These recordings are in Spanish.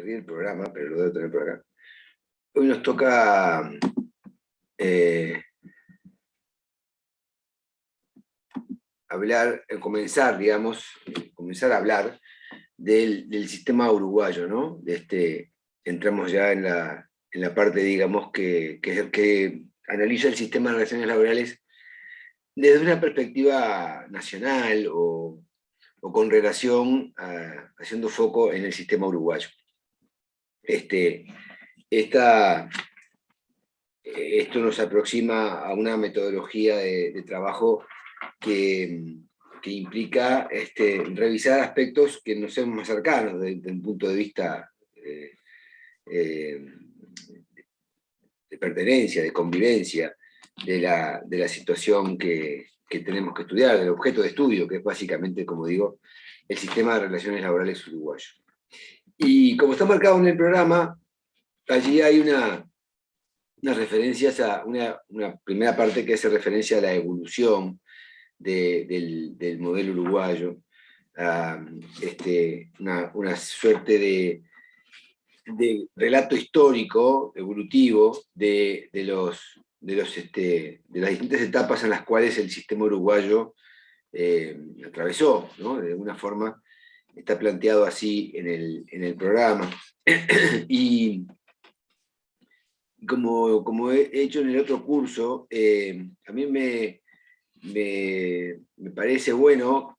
perdí el programa, pero lo debo tener por acá. Hoy nos toca comenzar a hablar del sistema uruguayo, ¿no? Entramos ya en la parte, digamos, que analiza el sistema de relaciones laborales desde una perspectiva nacional o con relación haciendo foco en el sistema uruguayo. Esto nos aproxima a una metodología de trabajo que implica revisar aspectos que nos sean más cercanos desde un punto de vista de pertenencia, de convivencia, de la situación que tenemos que estudiar, del objeto de estudio, que es básicamente, como digo, el sistema de relaciones laborales uruguayo. Y como está marcado en el programa, allí hay unas referencias a una primera parte que hace referencia a la evolución del modelo uruguayo, a una suerte de relato histórico, evolutivo, de las distintas etapas en las cuales el sistema uruguayo atravesó, ¿no? De alguna forma está planteado así en el programa. Y como he hecho en el otro curso, a mí me parece bueno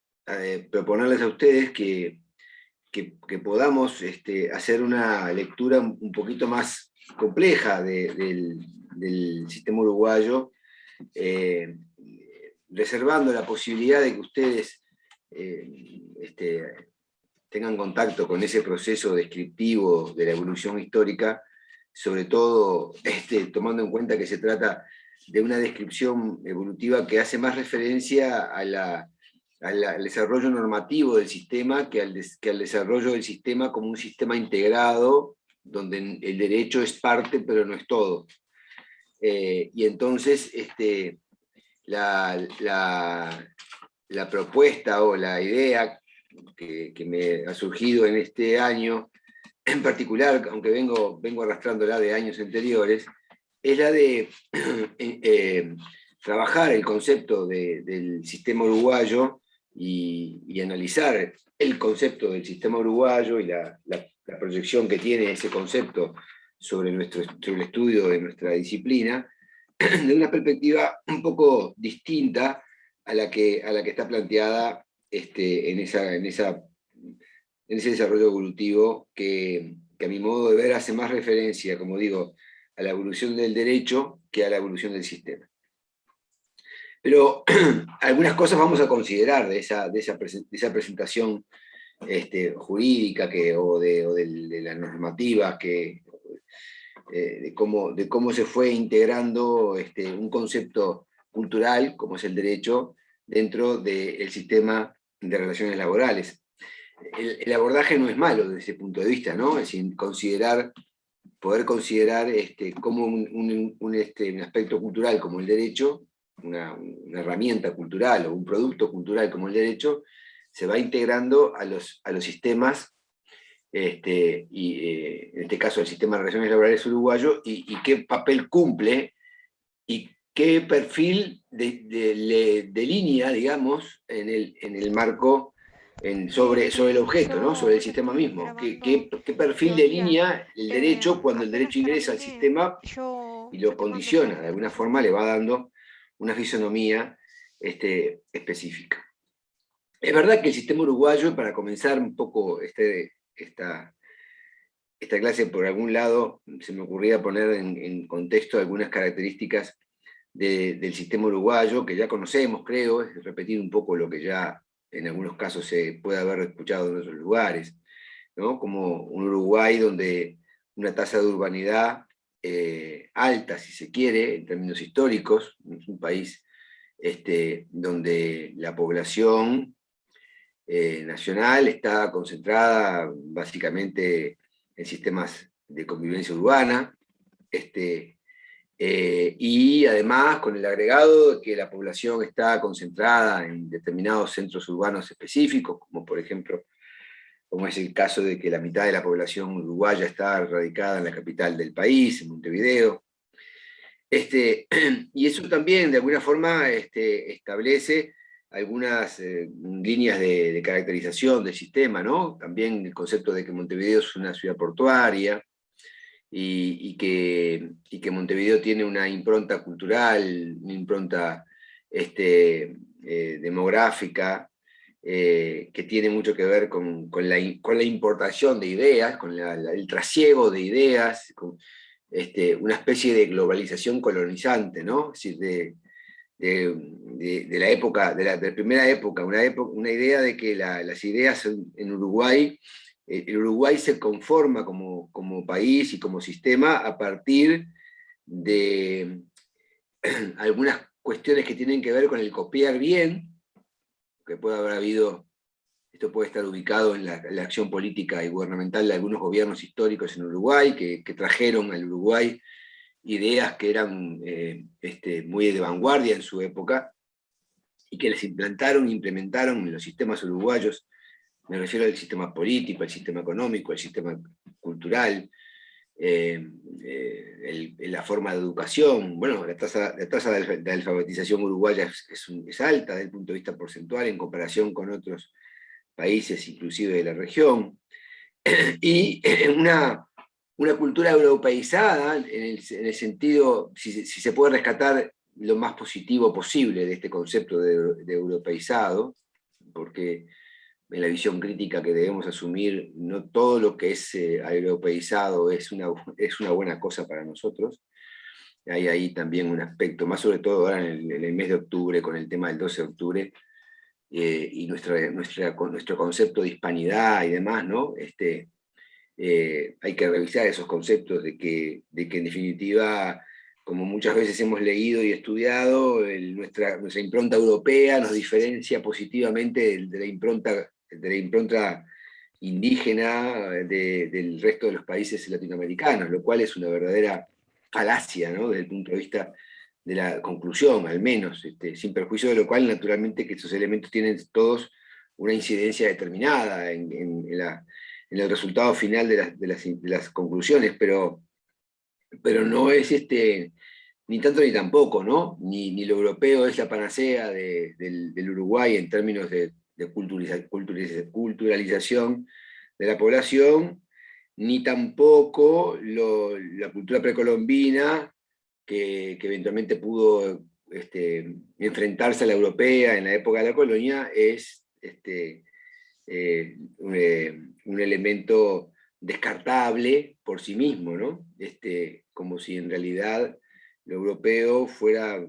proponerles a ustedes que podamos hacer una lectura un poquito más compleja del sistema uruguayo, reservando la posibilidad de que ustedes tengan contacto con ese proceso descriptivo de la evolución histórica, sobre todo tomando en cuenta que se trata de una descripción evolutiva que hace más referencia al desarrollo normativo del sistema que al desarrollo del sistema como un sistema integrado, donde el derecho es parte pero no es todo. Y entonces la propuesta o la idea que me ha surgido en este año, en particular, aunque vengo arrastrándola de años anteriores, es la de trabajar el concepto del sistema uruguayo y analizar el concepto del sistema uruguayo y la proyección que tiene ese concepto sobre el estudio de nuestra disciplina, de una perspectiva un poco distinta a la que está planteada en ese desarrollo evolutivo que a mi modo de ver hace más referencia, como digo, a la evolución del derecho que a la evolución del sistema. Pero algunas cosas vamos a considerar de esa presentación jurídica o de la normativa, de cómo se fue integrando un concepto cultural, como es el derecho, dentro del sistema de relaciones laborales. El abordaje no es malo desde ese punto de vista, ¿no? Es decir, poder considerar como un aspecto cultural como el derecho, una herramienta cultural o un producto cultural como el derecho, se va integrando a los sistemas, y en este caso el sistema de relaciones laborales uruguayo, y qué papel cumple y qué perfil delinea, digamos, en el marco, sobre el objeto, ¿no? Sobre el sistema mismo. ¿Qué perfil delinea el derecho cuando el derecho ingresa al sistema y lo condiciona? De alguna forma le va dando una fisonomía específica. Es verdad que el sistema uruguayo, para comenzar un poco esta clase, por algún lado, se me ocurría poner en contexto algunas características del sistema uruguayo, que ya conocemos, creo, es repetir un poco lo que ya en algunos casos se puede haber escuchado en otros lugares, ¿no? Como un Uruguay donde una tasa de urbanidad alta, si se quiere, en términos históricos, es un país donde la población nacional está concentrada básicamente en sistemas de convivencia urbana, y además con el agregado de que la población está concentrada en determinados centros urbanos específicos, como por ejemplo como es el caso de que la mitad de la población uruguaya está radicada en la capital del país, en Montevideo. Y eso también, de alguna forma, establece algunas líneas de caracterización del sistema, ¿no? También el concepto de que Montevideo es una ciudad portuaria, y que Montevideo tiene una impronta cultural, una impronta demográfica, que tiene mucho que ver con la importación de ideas, con el trasiego de ideas, con una especie de globalización colonizante, ¿no? Es decir, de la época, de la primera época, una idea de que las ideas en Uruguay, el Uruguay se conforma como país y como sistema a partir de algunas cuestiones que tienen que ver con el copiar bien, que puede haber habido, esto puede estar ubicado en la acción política y gubernamental de algunos gobiernos históricos en Uruguay, que trajeron al Uruguay ideas que eran muy de vanguardia en su época, y que les implementaron en los sistemas uruguayos. Me refiero al sistema político, al sistema económico, al sistema cultural, la forma de educación. Bueno, la tasa de alfabetización uruguaya es alta desde el punto de vista porcentual en comparación con otros países, inclusive de la región. Y una cultura europeizada, en el sentido, si se puede rescatar lo más positivo posible de este concepto de europeizado, porque en la visión crítica que debemos asumir, no todo lo que es europeizado es una buena cosa para nosotros. Hay ahí también un aspecto, más sobre todo ahora en el mes de octubre, con el tema del 12 de octubre, y nuestro concepto de hispanidad y demás, ¿no? Hay que revisar esos conceptos de que en definitiva, como muchas veces hemos leído y estudiado, nuestra impronta europea nos diferencia positivamente de la impronta indígena del resto de los países latinoamericanos, lo cual es una verdadera falacia, ¿no? Desde el punto de vista de la conclusión, al menos, sin perjuicio de lo cual, naturalmente, que esos elementos tienen todos una incidencia determinada en el resultado final de las conclusiones, pero no es ni tanto ni tampoco, ¿no? Ni lo europeo es la panacea del Uruguay en términos de culturalización de la población, ni tampoco la cultura precolombina que eventualmente pudo enfrentarse a la europea en la época de la colonia, es un elemento descartable por sí mismo, ¿no? Como si en realidad lo europeo fuera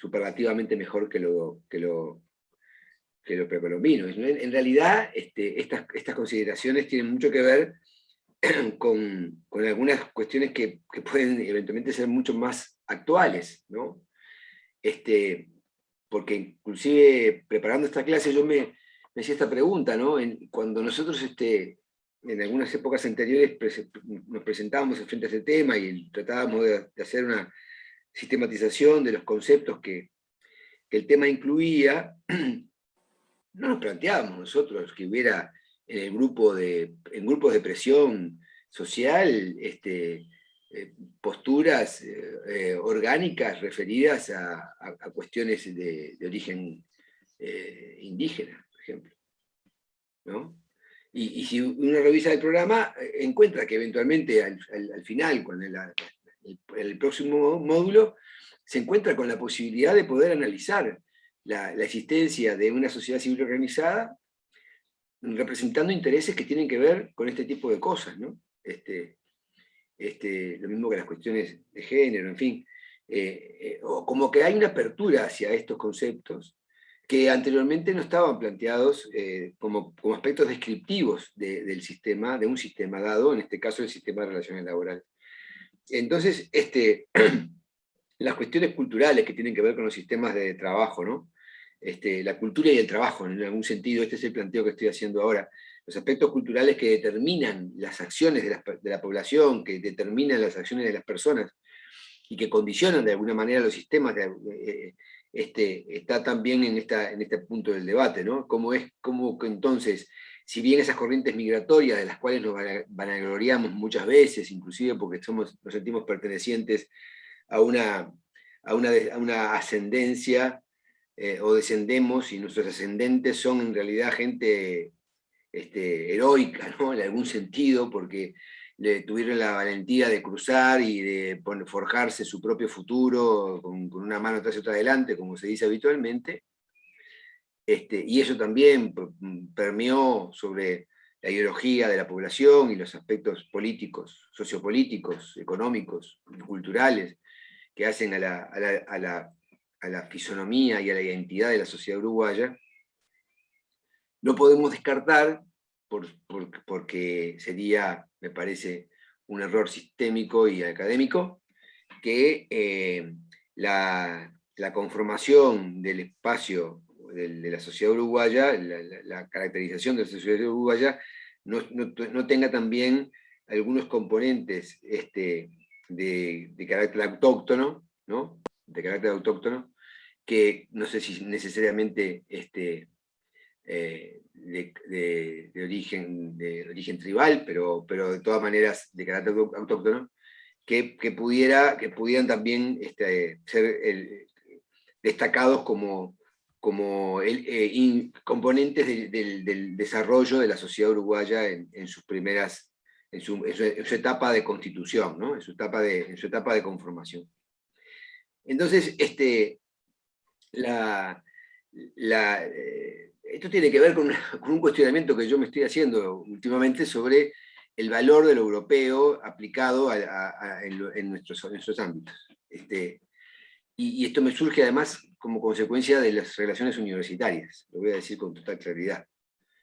superlativamente mejor que lo precolombino. En realidad, estas consideraciones tienen mucho que ver con algunas cuestiones que pueden eventualmente ser mucho más actuales, ¿no? Porque inclusive preparando esta clase yo me hacía esta pregunta, ¿no? Cuando nosotros en algunas épocas anteriores nos presentábamos frente a este tema y tratábamos de hacer una sistematización de los conceptos que el tema incluía, no nos planteábamos nosotros que hubiera en grupos de presión social posturas orgánicas referidas a cuestiones de origen indígena, por ejemplo, ¿no? Y si uno revisa el programa, encuentra que eventualmente al final, con el próximo módulo, se encuentra con la posibilidad de poder analizar la existencia de una sociedad civil organizada representando intereses que tienen que ver con este tipo de cosas, ¿no? Lo mismo que las cuestiones de género, en fin. O como que hay una apertura hacia estos conceptos que anteriormente no estaban planteados como aspectos descriptivos del sistema, de un sistema dado, en este caso el sistema de relaciones laborales. Entonces, las cuestiones culturales que tienen que ver con los sistemas de trabajo, ¿no? La cultura y el trabajo, en algún sentido, este es el planteo que estoy haciendo ahora. Los aspectos culturales que determinan las acciones de la población, que determinan las acciones de las personas, y que condicionan de alguna manera los sistemas, está también en este punto del debate, ¿no? Cómo entonces si bien esas corrientes migratorias, de las cuales nos vanagloriamos muchas veces, inclusive porque nos sentimos pertenecientes a una ascendencia, o descendemos, y nuestros ascendentes son en realidad gente heroica, ¿no? En algún sentido, porque tuvieron la valentía de cruzar y de forjarse su propio futuro con una mano atrás y otra adelante, como se dice habitualmente. Y eso también permeó sobre la ideología de la población y los aspectos políticos, sociopolíticos, económicos, culturales, que hacen a la fisonomía y a la identidad de la sociedad uruguaya. No podemos descartar, porque sería, me parece, un error sistémico y académico, que la conformación del espacio de la sociedad uruguaya, la caracterización de la sociedad uruguaya, no tenga también algunos componentes de carácter autóctono, ¿no? De carácter autóctono, que no sé si necesariamente de origen tribal, pero de todas maneras de carácter autóctono, que pudieran también ser destacados como componentes del desarrollo de la sociedad uruguaya en su etapa de constitución, ¿no? en su etapa de conformación. Entonces, esto tiene que ver con un cuestionamiento que yo me estoy haciendo últimamente sobre el valor de lo europeo aplicado en nuestros ámbitos. Y esto me surge además como consecuencia de las relaciones universitarias, lo voy a decir con total claridad,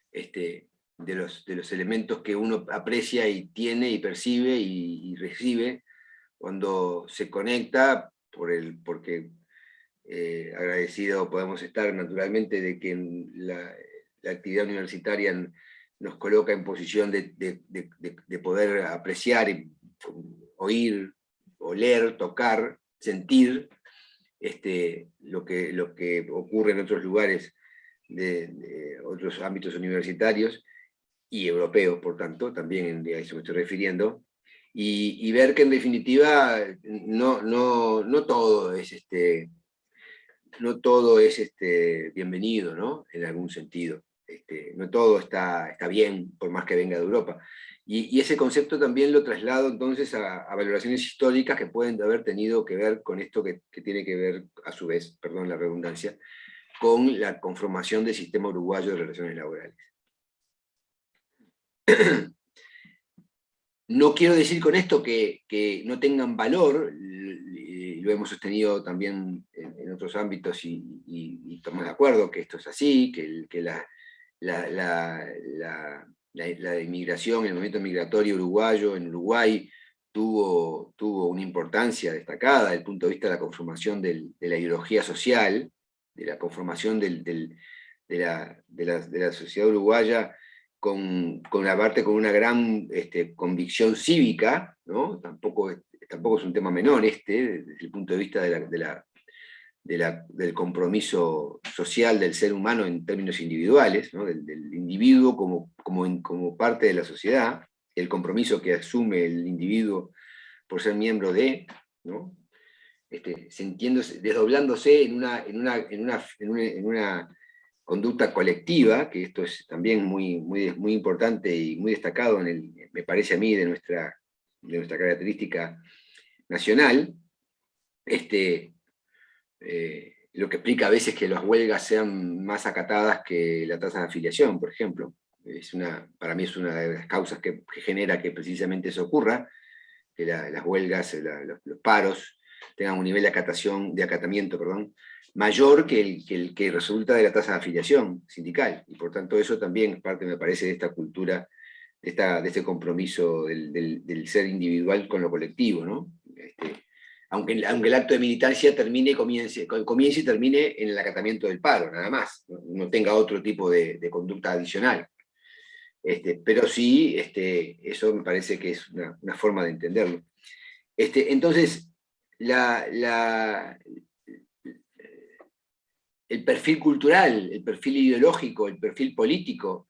de los elementos que uno aprecia y tiene y percibe y recibe cuando se conecta, porque agradecido podemos estar naturalmente de que la actividad universitaria nos coloca en posición de poder apreciar, oír, oler, tocar, sentir lo que ocurre en otros lugares de otros ámbitos universitarios y europeos, por tanto, también a eso me estoy refiriendo, y ver que en definitiva no todo es bienvenido, ¿no? En algún sentido. No todo está bien, por más que venga de Europa. Y ese concepto también lo traslado entonces a valoraciones históricas que pueden haber tenido que ver con esto que tiene que ver, a su vez, perdón la redundancia, con la conformación del sistema uruguayo de relaciones laborales. No quiero decir con esto que no tengan valor, lo hemos sostenido también en otros ámbitos y estamos de acuerdo que esto es así, que la inmigración, el movimiento migratorio uruguayo en Uruguay tuvo una importancia destacada desde el punto de vista de la conformación de la ideología social, de la conformación de la sociedad uruguaya, con una gran convicción cívica, ¿no? Tampoco es un tema menor desde el punto de vista del compromiso social del ser humano en términos individuales, ¿no? del individuo como parte de la sociedad, el compromiso que asume el individuo por ser miembro de, ¿no? Sintiéndose, desdoblándose en una conducta colectiva, que esto es también muy importante y muy destacado, me parece a mí, de nuestra característica nacional, lo que explica a veces que las huelgas sean más acatadas que la tasa de afiliación, por ejemplo. Para mí es una de las causas que genera que precisamente eso ocurra, que las huelgas, los paros, tengan un nivel de acatamiento, mayor que el que resulta de la tasa de afiliación sindical. Y por tanto eso también es parte, me parece, de esta cultura, de este compromiso del ser individual con lo colectivo, ¿no? Aunque el acto de militancia comience y termine en el acatamiento del paro, nada más, no tenga otro tipo de conducta adicional. Pero sí, eso me parece que es una forma de entenderlo. Entonces, el perfil cultural, el perfil ideológico, el perfil político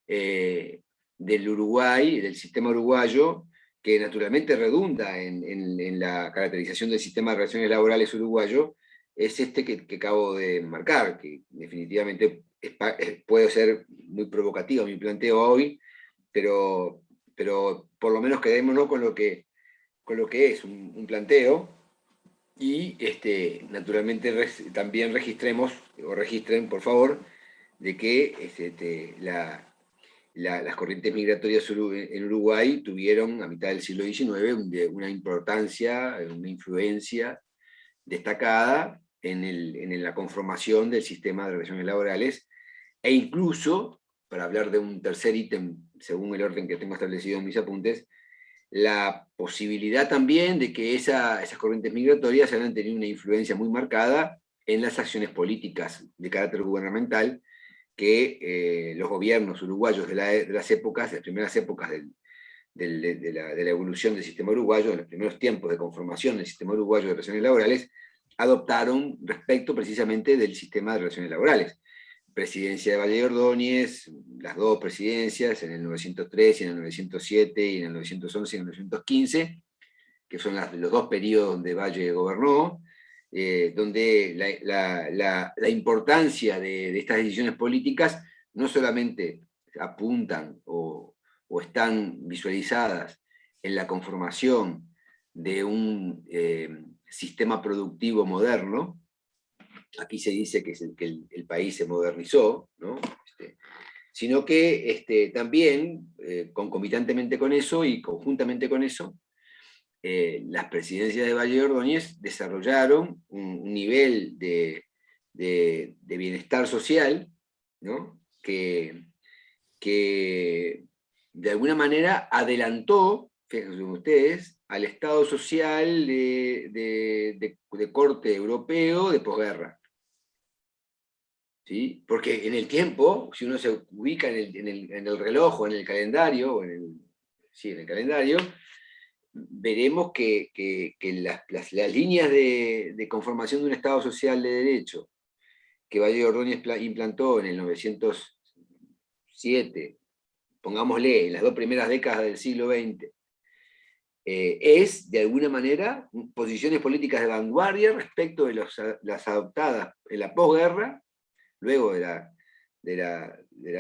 del Uruguay, del sistema uruguayo, que naturalmente redunda en la caracterización del sistema de relaciones laborales uruguayo, es este que acabo de marcar, que definitivamente puede ser muy provocativo mi planteo hoy, pero por lo menos quedémonos con lo que es un planteo, y naturalmente también registren, por favor, de que las corrientes migratorias en Uruguay tuvieron a mitad del siglo XIX una importancia, una influencia destacada en la conformación del sistema de relaciones laborales, e incluso, para hablar de un tercer ítem, según el orden que tengo establecido en mis apuntes, la posibilidad también de que esas corrientes migratorias hayan tenido una influencia muy marcada en las acciones políticas de carácter gubernamental que los gobiernos uruguayos de las primeras épocas de la evolución del sistema uruguayo, de los primeros tiempos de conformación del sistema uruguayo de relaciones laborales, adoptaron respecto precisamente del sistema de relaciones laborales. Presidencia de Valle de Ordóñez, las dos presidencias, en el 1903 y en el 1907 y en el 1911 y en el 1915, que son los dos periodos donde Valle gobernó, donde la importancia de estas decisiones políticas no solamente apuntan o están visualizadas en la conformación de un sistema productivo moderno. Aquí se dice que el país se modernizó, ¿no? Sino que también, concomitantemente con eso y conjuntamente con eso, las presidencias de Valle de Ordóñez desarrollaron un nivel de bienestar social, ¿no? que de alguna manera adelantó, fíjense ustedes, al Estado social de corte europeo de posguerra. ¿Sí? Porque en el tiempo, si uno se ubica en el reloj o en el calendario, en el calendario, veremos que las líneas de conformación de un Estado social de derecho que Valle de Ordóñez implantó en el 907, pongámosle, en las dos primeras décadas del siglo XX, es, de alguna manera, posiciones políticas de vanguardia respecto de las adoptadas en la posguerra, luego de la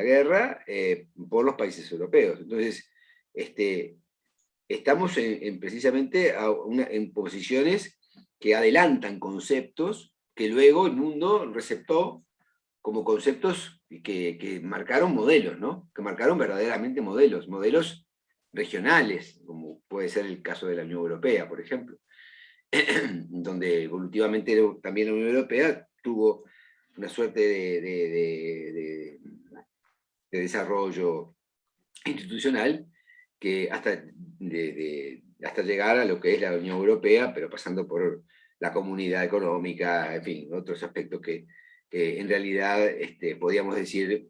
guerra, por los países europeos. Entonces, estamos precisamente en posiciones que adelantan conceptos que luego el mundo receptó como conceptos que marcaron modelos, ¿no? Que marcaron verdaderamente modelos regionales, como puede ser el caso de la Unión Europea, por ejemplo, donde evolutivamente también la Unión Europea tuvo una suerte de desarrollo institucional que hasta llegar a lo que es la Unión Europea, pero pasando por la comunidad económica, en fin, otros aspectos que en realidad podríamos decir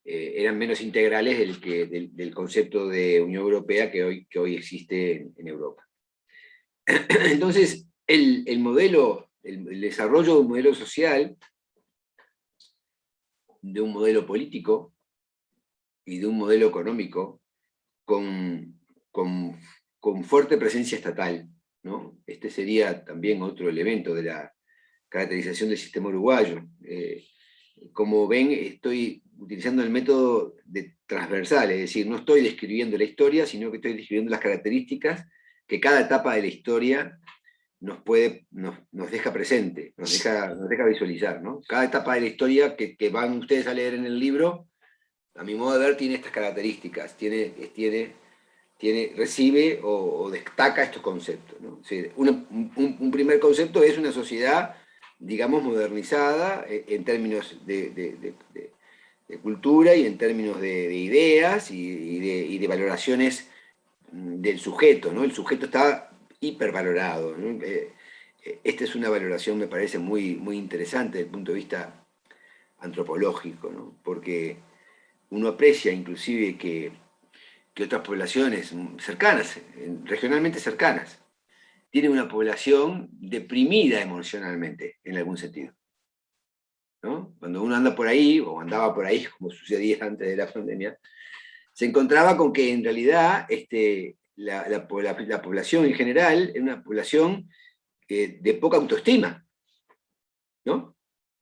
eran menos integrales del concepto de Unión Europea que hoy existe en Europa. Entonces, el desarrollo de un modelo social, de un modelo político y de un modelo económico con fuerte presencia estatal, ¿no? Este sería también otro elemento de la caracterización del sistema uruguayo. Como ven, estoy utilizando el método transversal, es decir, no estoy describiendo la historia, sino que estoy describiendo las características que cada etapa de la historia nos deja presente, nos deja visualizar, ¿no? Cada etapa de la historia que van ustedes a leer en el libro, a mi modo de ver, tiene estas características, recibe o destaca estos conceptos, ¿no? O sea, un primer concepto es una sociedad, digamos, modernizada en términos de cultura y en términos de ideas y de valoraciones del sujeto, ¿no? El sujeto está hipervalorado, ¿no? Esta es una valoración, me parece, muy, muy interesante desde el punto de vista antropológico, ¿no? Porque uno aprecia inclusive que otras poblaciones cercanas, regionalmente cercanas, tienen una población deprimida emocionalmente, en algún sentido. ¿no? Cuando uno anda por ahí, o andaba por ahí, como sucedía antes de la pandemia, se encontraba con que en realidad la población en general es una población de poca autoestima, ¿no?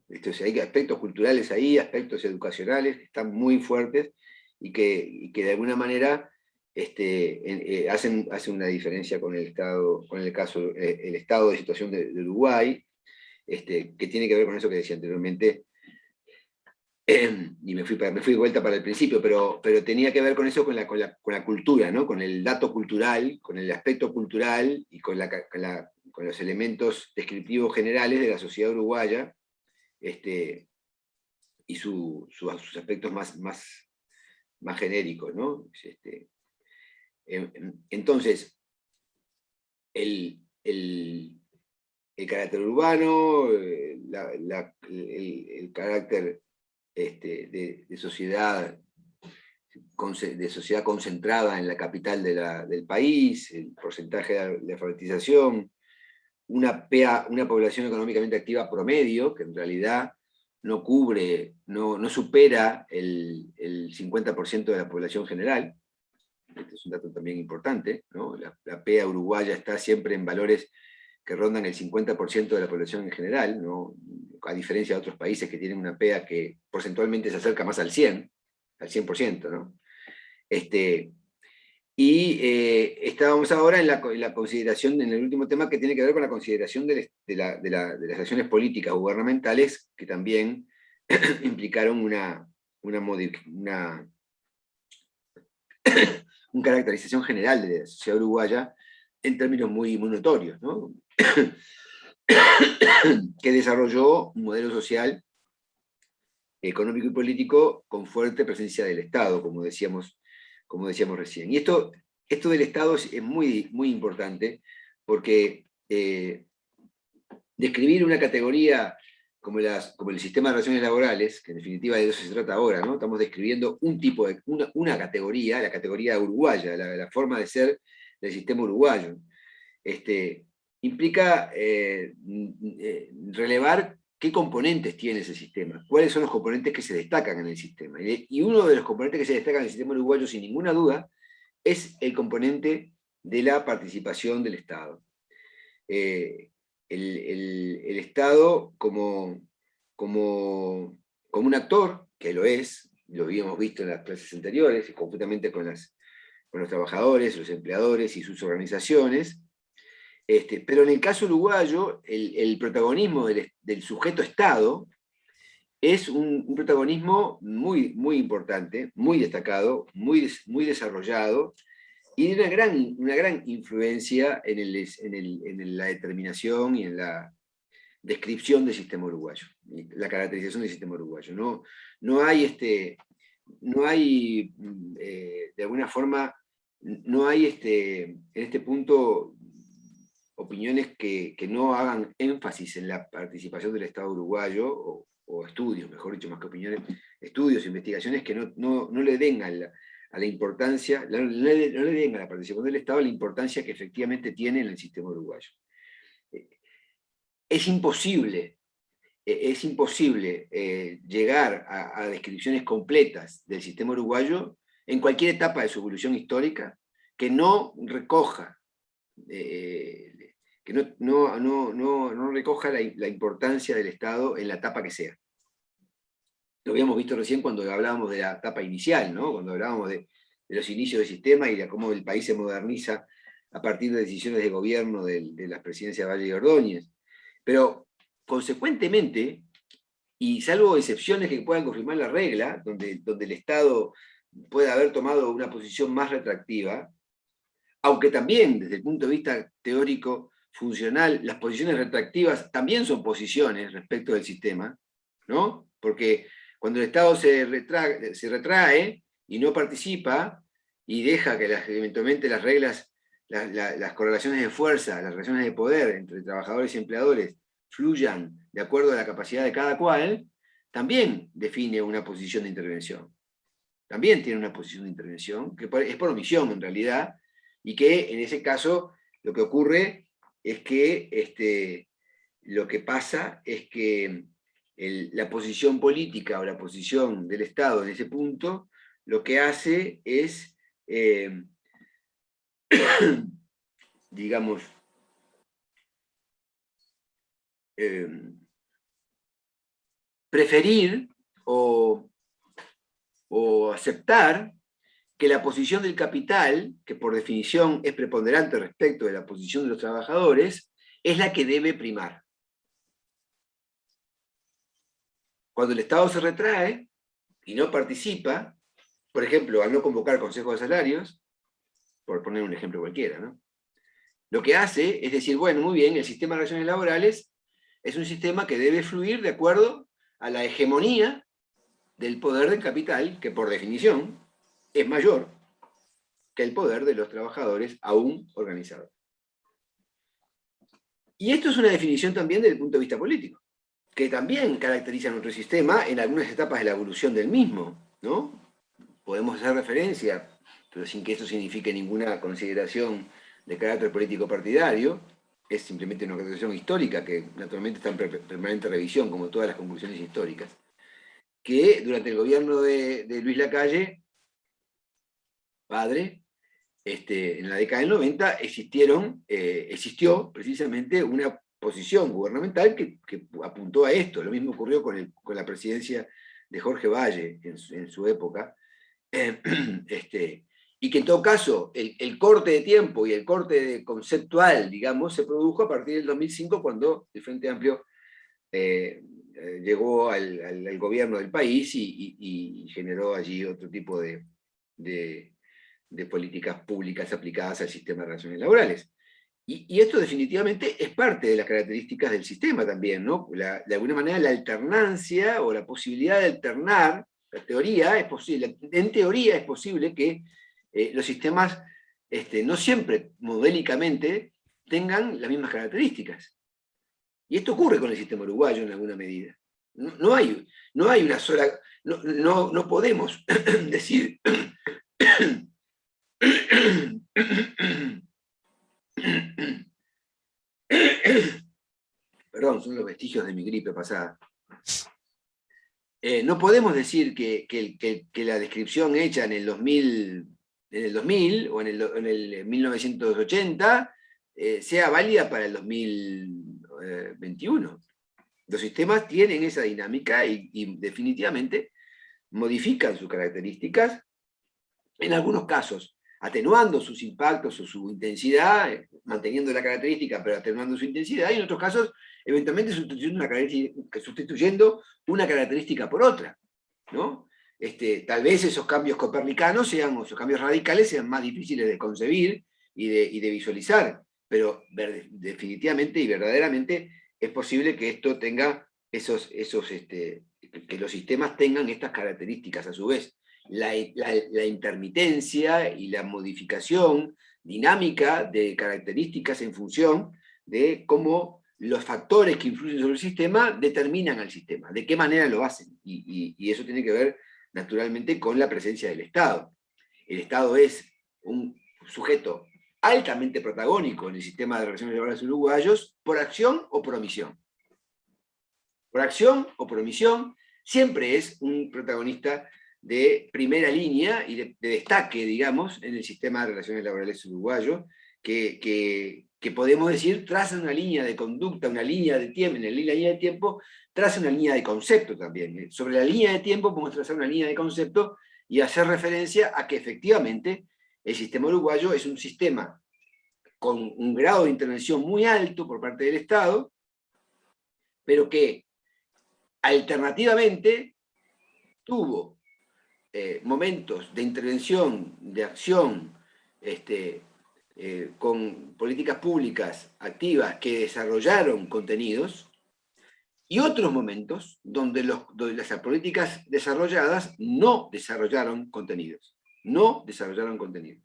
Entonces, hay aspectos culturales ahí, aspectos educacionales que están muy fuertes y que de alguna manera hacen una diferencia con el Estado, con el caso, el estado de situación de Uruguay, que tiene que ver con eso que decía anteriormente, y me fui de vuelta para el principio, pero tenía que ver con eso, con la cultura, ¿no? Con el dato cultural, con el aspecto cultural y con los elementos descriptivos generales de la sociedad uruguaya, y sus aspectos más genéricos, ¿no? Entonces, el carácter urbano, el carácter de sociedad concentrada en la capital del país, el porcentaje de alfabetización, una población económicamente activa promedio, que en realidad no cubre, no supera el 50% de la población general. Este es un dato también importante, ¿no? La PEA uruguaya está siempre en valores que rondan el 50% de la población en general, ¿no? A diferencia de otros países que tienen una PEA que porcentualmente se acerca más al 100%, ¿no? Estábamos ahora en la consideración, en el último tema, que tiene que ver con la consideración de las acciones políticas gubernamentales, que también implicaron una caracterización general de la sociedad uruguaya en términos muy notorios, ¿no? Que desarrolló un modelo social, económico y político con fuerte presencia del Estado, como decíamos recién. Y esto del Estado es muy importante, porque describir una categoría como el sistema de relaciones laborales, que en definitiva de eso se trata ahora, ¿no? Estamos describiendo una categoría, la categoría uruguaya, la forma de ser del sistema uruguayo. Implica relevar qué componentes tiene ese sistema, cuáles son los componentes que se destacan en el sistema. Y uno de los componentes que se destacan en el sistema uruguayo, sin ninguna duda, es el componente de la participación del Estado. El Estado como un actor, que lo habíamos visto en las clases anteriores, y conjuntamente con los trabajadores, los empleadores y sus organizaciones, pero en el caso uruguayo, el protagonismo del sujeto Estado es un protagonismo muy importante, muy destacado, muy desarrollado, y de una gran influencia en la determinación y en la descripción del sistema uruguayo, la caracterización del sistema uruguayo. No hay, de alguna forma, no hay en este punto opiniones que no hagan énfasis en la participación del Estado uruguayo, o estudios, mejor dicho, más que opiniones, estudios, investigaciones que no le den a la importancia, no le den a la participación del Estado la importancia que efectivamente tiene en el sistema uruguayo. Es imposible llegar a descripciones completas del sistema uruguayo en cualquier etapa de su evolución histórica que no recoja no recoja la importancia del Estado en la etapa que sea. Lo habíamos visto recién cuando hablábamos de la etapa inicial, ¿no? Cuando hablábamos de los inicios del sistema y de cómo el país se moderniza a partir de decisiones de gobierno de las presidencias de Valle y Ordóñez. Pero, consecuentemente, y salvo excepciones que puedan confirmar la regla, donde el Estado puede haber tomado una posición más retractiva, aunque también desde el punto de vista teórico funcional, las posiciones retractivas también son posiciones respecto del sistema, ¿no? Porque cuando el Estado se retrae y no participa y deja que eventualmente las reglas, las correlaciones de fuerza, las relaciones de poder entre trabajadores y empleadores fluyan de acuerdo a la capacidad de cada cual, también define una posición de intervención. También tiene una posición de intervención, que es por omisión en realidad, y que en ese caso lo que ocurre es que lo que pasa es que la posición política o la posición del Estado en ese punto, lo que hace es, digamos, preferir o aceptar que la posición del capital, que por definición es preponderante respecto de la posición de los trabajadores, es la que debe primar. Cuando el Estado se retrae y no participa, por ejemplo, al no convocar consejos de salarios, por poner un ejemplo cualquiera, ¿no? Lo que hace es decir, bueno, muy bien, el sistema de relaciones laborales es un sistema que debe fluir de acuerdo a la hegemonía del poder del capital, que por definición es mayor que el poder de los trabajadores aún organizados. Y esto es una definición también desde el punto de vista político, que también caracteriza nuestro sistema en algunas etapas de la evolución del mismo, ¿no? Podemos hacer referencia, pero sin que esto signifique ninguna consideración de carácter político partidario, es simplemente una consideración histórica que naturalmente está en permanente revisión, como todas las conclusiones históricas, que durante el gobierno de Luis Lacalle, padre, en la década del 90 existió precisamente una posición gubernamental que apuntó a esto. Lo mismo ocurrió con la presidencia de Jorge Valle en su época. Y que en todo caso el corte de tiempo y el corte conceptual, digamos, se produjo a partir del 2005 cuando el Frente Amplio llegó al gobierno del país y generó allí otro tipo de políticas públicas aplicadas al sistema de relaciones laborales. Y esto definitivamente es parte de las características del sistema también, ¿no? De alguna manera la alternancia o la posibilidad de alternar, la teoría es posible, en teoría es posible que los sistemas no siempre modélicamente tengan las mismas características. Y esto ocurre con el sistema uruguayo en alguna medida. No hay una sola, no podemos decir perdón, son los vestigios de mi gripe pasada. No podemos decir que la descripción hecha en el 2000 o en el 1980 sea válida para el 2021. Los sistemas tienen esa dinámica y definitivamente modifican sus características, en algunos casos atenuando sus impactos o su intensidad, manteniendo la característica pero atenuando su intensidad, y en otros casos eventualmente sustituyendo una característica por otra, ¿no? Tal vez esos cambios copernicanos o esos cambios radicales sean más difíciles de concebir y de visualizar, pero definitivamente y verdaderamente es posible que esto tenga que los sistemas tengan estas características a su vez. La intermitencia y la modificación dinámica de características en función de cómo los factores que influyen sobre el sistema determinan al sistema, de qué manera lo hacen. Y eso tiene que ver naturalmente con la presencia del Estado. El Estado es un sujeto altamente protagónico en el sistema de relaciones laborales uruguayos por acción o por omisión. Por acción o por omisión, siempre es un protagonista de primera línea y de destaque, digamos, en el sistema de relaciones laborales uruguayo, que podemos decir traza una línea de conducta, una línea de tiempo, en la línea de tiempo traza una línea de concepto también. Sobre la línea de tiempo podemos trazar una línea de concepto y hacer referencia a que efectivamente el sistema uruguayo es un sistema con un grado de intervención muy alto por parte del Estado, pero que alternativamente tuvo momentos de intervención, de acción, con políticas públicas activas que desarrollaron contenidos, y otros momentos donde las políticas desarrolladas no desarrollaron contenidos. No desarrollaron contenidos.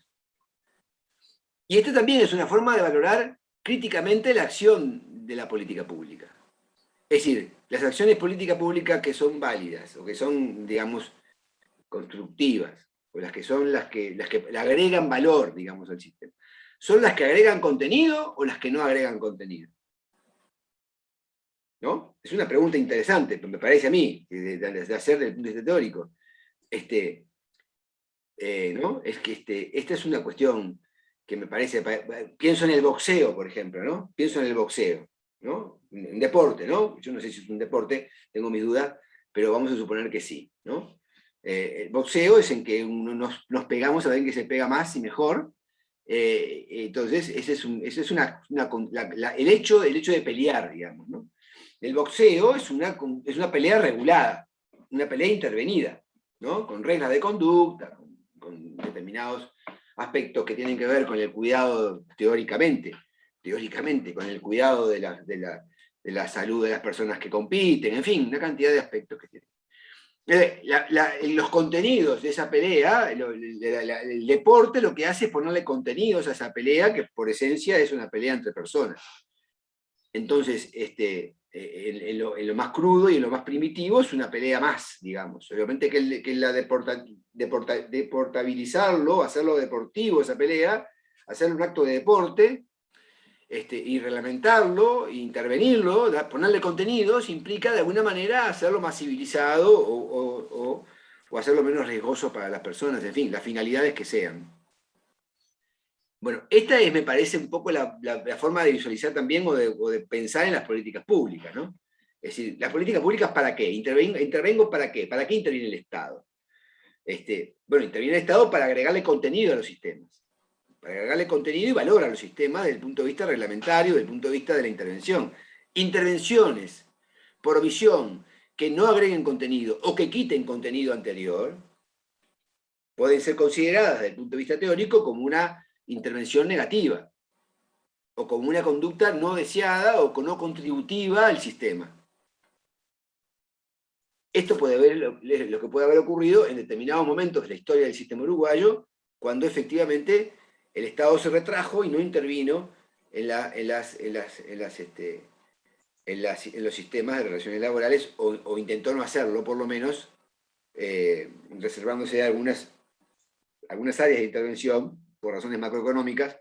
Y esta también es una forma de valorar críticamente la acción de la política pública. Es decir, las acciones política pública que son válidas, o que son, digamos, constructivas, o las que le agregan valor, digamos, al sistema. ¿Son las que agregan contenido o las que no agregan contenido? ¿no? Es una pregunta interesante, me parece a mí, de hacer desde el punto de vista teórico. ¿No? Es que esta es una cuestión que me parece, pienso en el boxeo, por ejemplo, ¿no? Pienso en el boxeo, ¿no? Un deporte, ¿no? Yo no sé si es un deporte, tengo mis dudas, pero vamos a suponer que sí, ¿no? El boxeo es en que nos pegamos a ver quién se pega más y mejor. Entonces, ese es el hecho de pelear, digamos, ¿no? El boxeo es una pelea regulada, una pelea intervenida, ¿no? Con reglas de conducta, con determinados aspectos que tienen que ver con el cuidado teóricamente, con el cuidado de la salud de las personas que compiten, en fin, una cantidad de aspectos que tienen. Los contenidos de esa pelea, el deporte lo que hace es ponerle contenidos a esa pelea, que por esencia es una pelea entre personas. Entonces, en lo más crudo y en lo más primitivo es una pelea más, digamos. Obviamente que la deportabilizarlo, hacerlo deportivo esa pelea, hacerlo un acto de deporte, y reglamentarlo, intervenirlo, ponerle contenidos, implica de alguna manera hacerlo más civilizado o hacerlo menos riesgoso para las personas, en fin, las finalidades que sean. Bueno, esta es, me parece, un poco la forma de visualizar también o de pensar en las políticas públicas, ¿no? Es decir, las políticas públicas, ¿para qué? ¿Intervengo para qué? ¿Para qué interviene el Estado? Bueno, interviene el Estado para agregarle contenido a los sistemas, para agregarle contenido y valor a los sistemas desde el punto de vista reglamentario, desde el punto de vista de la intervención. Intervenciones por omisión que no agreguen contenido o que quiten contenido anterior pueden ser consideradas desde el punto de vista teórico como una intervención negativa o como una conducta no deseada o no contributiva al sistema. Esto puede haber, lo que puede haber ocurrido en determinados momentos de la historia del sistema uruguayo, cuando efectivamente el Estado se retrajo y no intervino en los sistemas de relaciones laborales, o intentó no hacerlo, por lo menos, reservándose algunas áreas de intervención por razones macroeconómicas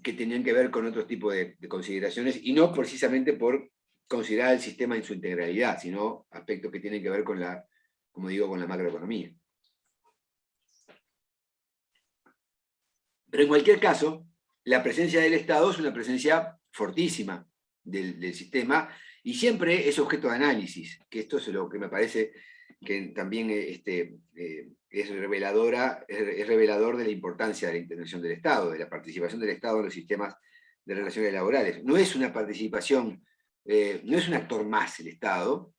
que tenían que ver con otro tipo de consideraciones, y no precisamente por considerar el sistema en su integralidad, sino aspectos que tienen que ver con como digo, con la macroeconomía. Pero en cualquier caso, la presencia del Estado es una presencia fortísima del sistema, y siempre es objeto de análisis, que esto es lo que me parece que también es revelador de la importancia de la intervención del Estado, de la participación del Estado en los sistemas de relaciones laborales. No es una participación, no es un actor más el Estado,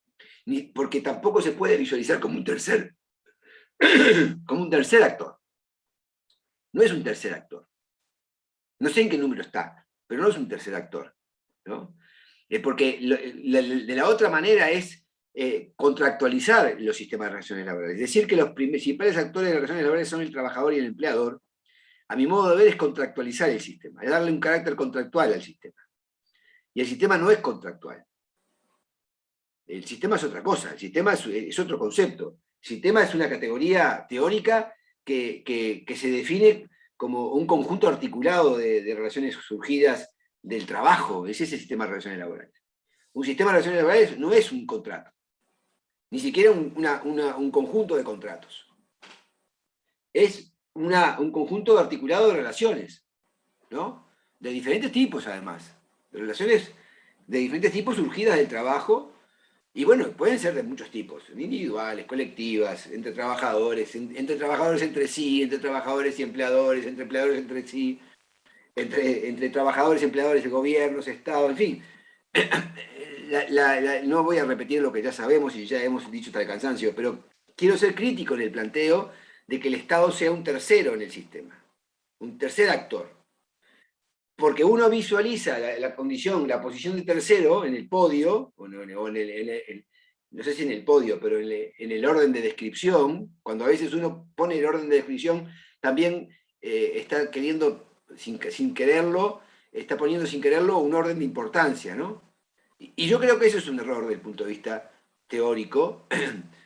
porque tampoco se puede visualizar como un tercer actor. No es un tercer actor. No sé en qué número está, pero no es un tercer actor, ¿no? Porque de la otra manera es contractualizar los sistemas de relaciones laborales. Es decir, que los principales actores de relaciones laborales son el trabajador y el empleador. A mi modo de ver, es contractualizar el sistema, es darle un carácter contractual al sistema. Y el sistema no es contractual. El sistema es otra cosa, el sistema es otro concepto. El sistema es una categoría teórica que se define como un conjunto articulado de relaciones surgidas del trabajo. Ese es el sistema de relaciones laborales. Un sistema de relaciones laborales no es un contrato, ni siquiera un conjunto de contratos. Es un conjunto articulado de relaciones, ¿no? De diferentes tipos, además. De relaciones de diferentes tipos surgidas del trabajo. Y bueno, pueden ser de muchos tipos, individuales, colectivas, entre trabajadores entre sí, entre trabajadores y empleadores entre sí, entre trabajadores, empleadores, gobiernos, Estado, en fin. No voy a repetir lo que ya sabemos y ya hemos dicho hasta el cansancio, pero quiero ser crítico en el planteo de que el Estado sea un tercero en el sistema, un tercer actor. Porque uno visualiza la condición, la posición de tercero en el podio, o no sé si en el podio, pero en el orden de descripción, cuando a veces uno pone el orden de descripción, también está queriendo, sin quererlo, está poniendo sin quererlo un orden de importancia, ¿no? Y yo creo que eso es un error desde el punto de vista teórico,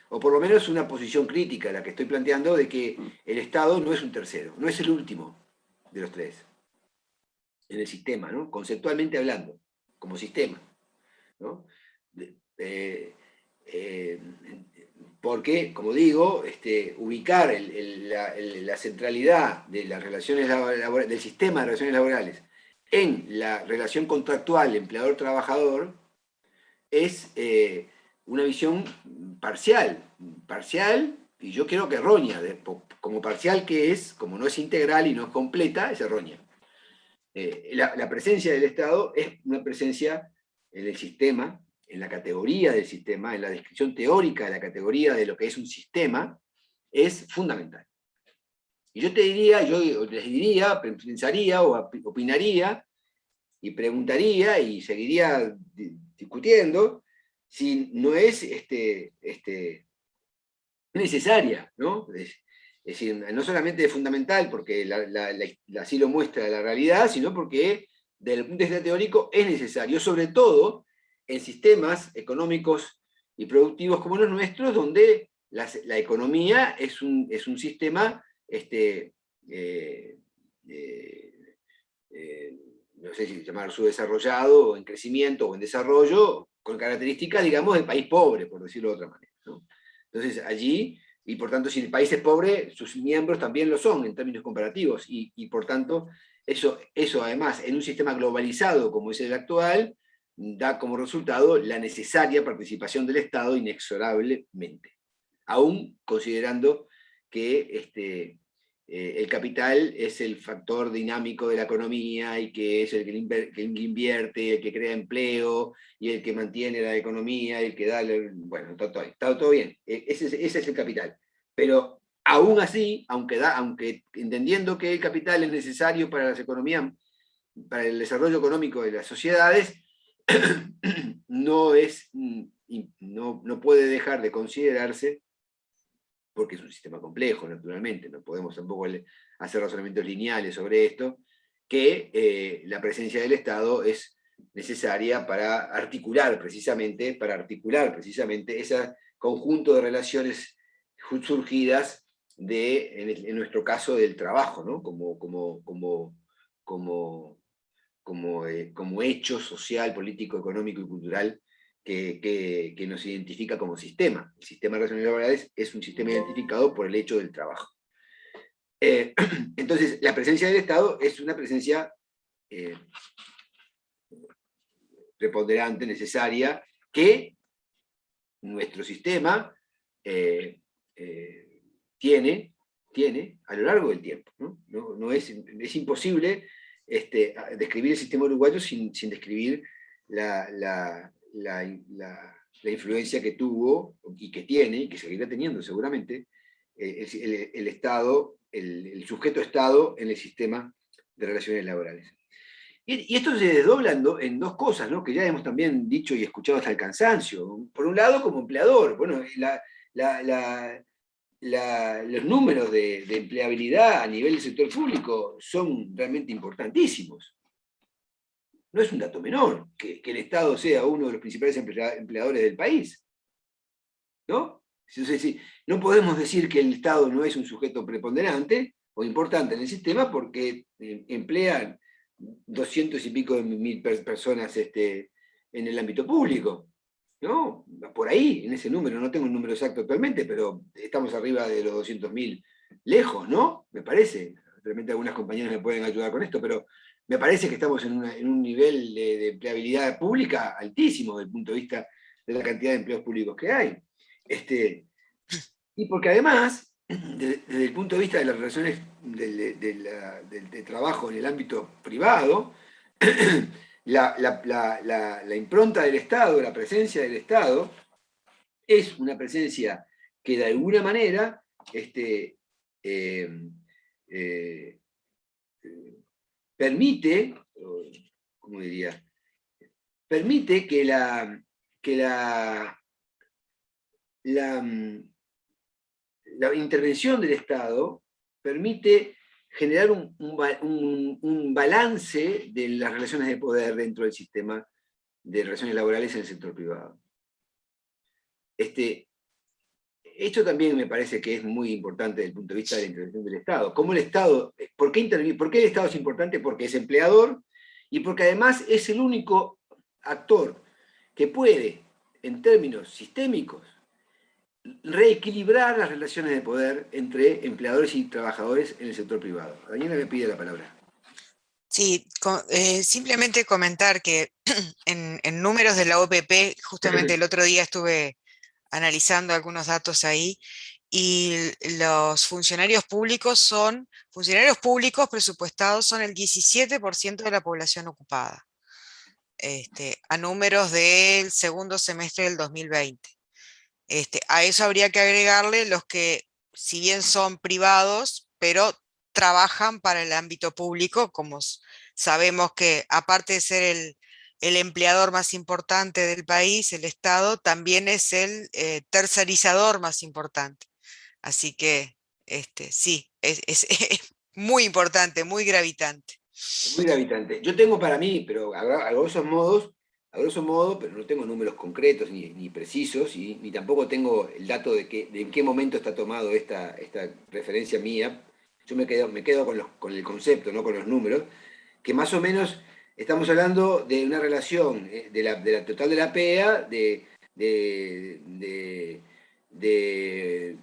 o por lo menos una posición crítica, la que estoy planteando, de que el Estado no es un tercero, no es el último de los tres en el sistema, ¿no? Conceptualmente hablando, como sistema. ¿no? Porque, como digo, ubicar la centralidad de las relaciones del sistema de relaciones laborales en la relación contractual empleador-trabajador es una visión parcial, y yo creo que errónea, como parcial que es, como no es integral y no es completa, es errónea. La presencia del Estado es una presencia en el sistema, en la categoría del sistema, en la descripción teórica de la categoría de lo que es un sistema, es fundamental. Y yo les diría, pensaría o opinaría y preguntaría y seguiría discutiendo si no es necesaria, ¿no? Es decir, no solamente es fundamental porque así lo muestra la realidad, sino porque desde el punto de vista teórico es necesario, sobre todo en sistemas económicos y productivos como los nuestros, donde la economía es un sistema no sé si llamar subdesarrollado, o en crecimiento, o en desarrollo, con características, digamos, del país pobre, por decirlo de otra manera, ¿no? Entonces, allí, y por tanto, si el país es pobre, sus miembros también lo son, en términos comparativos, y por tanto, eso además, en un sistema globalizado como es el actual, da como resultado la necesaria participación del Estado inexorablemente, aún considerando que el capital es el factor dinámico de la economía y que es el que invierte, el que crea empleo y el que mantiene la economía, el que da... Bueno, está todo bien, ese es el capital. Pero aún así, aunque entendiendo que el capital es necesario para las economías, para el desarrollo económico de las sociedades, no puede dejar de considerarse, porque es un sistema complejo, naturalmente, no podemos tampoco hacer razonamientos lineales sobre esto, que la presencia del Estado es necesaria para articular precisamente ese conjunto de relaciones surgidas en nuestro caso, del trabajo, ¿no? Como hecho social, político, económico y cultural que nos identifica como sistema. El sistema de relaciones laborales es un sistema identificado por el hecho del trabajo. Entonces, la presencia del Estado es una presencia preponderante, necesaria, que nuestro sistema tiene a lo largo del tiempo, ¿no? Es imposible describir el sistema uruguayo sin describir la influencia que tuvo y que tiene, y que seguirá teniendo seguramente, el Estado, el sujeto Estado en el sistema de relaciones laborales. Y esto se desdobla en dos cosas, ¿no? Que ya hemos también dicho y escuchado hasta el cansancio. Por un lado, como empleador, bueno, los números de empleabilidad a nivel del sector público son realmente importantísimos. No es un dato menor que el Estado sea uno de los principales empleadores del país, ¿no? Entonces, no podemos decir que el Estado no es un sujeto preponderante o importante en el sistema porque emplean 200 y pico de mil personas en el ámbito público, ¿no? Por ahí, en ese número, no tengo un número exacto actualmente, pero estamos arriba de los 200.000, lejos, ¿no? Me parece. Realmente algunas compañeras me pueden ayudar con esto, pero me parece que estamos en un nivel de empleabilidad pública altísimo desde el punto de vista de la cantidad de empleos públicos que hay. Y porque además, desde el punto de vista de las relaciones de trabajo en el ámbito privado, la impronta del Estado, la presencia del Estado, es una presencia que de alguna manera permite, ¿cómo diría? Permite que la intervención del Estado permite generar un balance de las relaciones de poder dentro del sistema de relaciones laborales en el sector privado. Esto también me parece que es muy importante desde el punto de vista de la intervención del Estado. ¿Cómo el Estado, ¿por qué el Estado es importante? Porque es empleador y porque además es el único actor que puede, en términos sistémicos, reequilibrar las relaciones de poder entre empleadores y trabajadores en el sector privado. Daniela me pide la palabra. Sí, simplemente comentar que en números de la OPP, justamente el otro día estuve analizando algunos datos ahí, y los funcionarios públicos presupuestados son el 17% de la población ocupada, a números del segundo semestre del 2020. A eso habría que agregarle los que, si bien son privados, pero trabajan para el ámbito público, como sabemos que aparte de ser el empleador más importante del país, el Estado también es el tercerizador más importante. Así que sí, es muy importante, muy gravitante. Muy gravitante. Yo tengo para mí, pero a grosso modo, pero no tengo números concretos ni precisos, ni tampoco tengo el dato de en qué momento está tomado esta referencia mía. Yo me quedo con el concepto, no con los números, que más o menos estamos hablando de una relación de la total de la PEA de, de, de,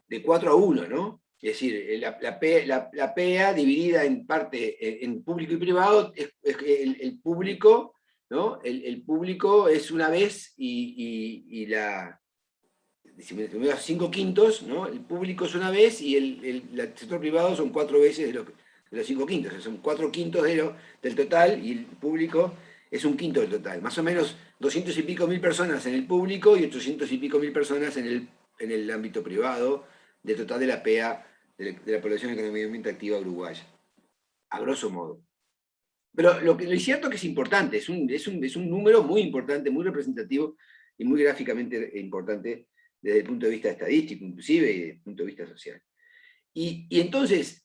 de 4-1, ¿no? Es decir, la PEA dividida en parte en público y privado, el público, ¿no? El público es una vez y si me 5 quintos, ¿no? El público es una vez y el sector privado son 4 veces de los 5 quintos, o sea, son 4 quintos del total y el público es un quinto del total. Más o menos 200 y pico mil personas en el público y 800 y pico mil personas en el ámbito privado del total de la PEA, de la población económicamente activa uruguaya, a grosso modo. Pero lo es cierto es que es importante, es un número muy importante, muy representativo y muy gráficamente importante desde el punto de vista estadístico, inclusive, y desde el punto de vista social. Y entonces,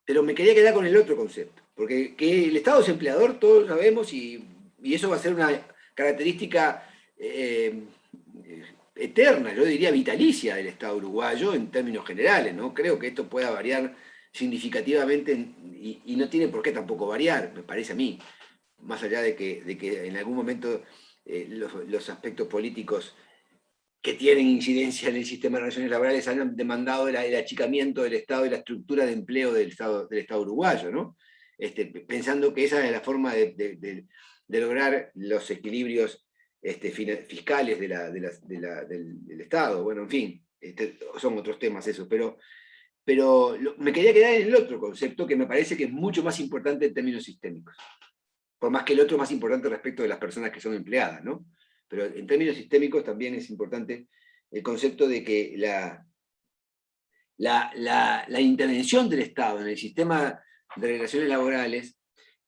pero me quería quedar con el otro concepto, porque que el Estado es empleador, todos lo sabemos, y eso va a ser una característica eterna, yo diría vitalicia del Estado uruguayo en términos generales, ¿no? Creo que esto pueda variar significativamente y no tiene por qué tampoco variar, me parece a mí, más allá de que en algún momento los aspectos políticos que tienen incidencia en el sistema de relaciones laborales han demandado el achicamiento del Estado y la estructura de empleo del Estado uruguayo, ¿no? Pensando que esa es la forma de lograr los equilibrios fiscales del Estado. Bueno, en fin, son otros temas esos, pero me quería quedar en el otro concepto que me parece que es mucho más importante en términos sistémicos, por más que el otro es más importante respecto de las personas que son empleadas, ¿no? Pero en términos sistémicos también es importante el concepto de que la intervención del Estado en el sistema de relaciones laborales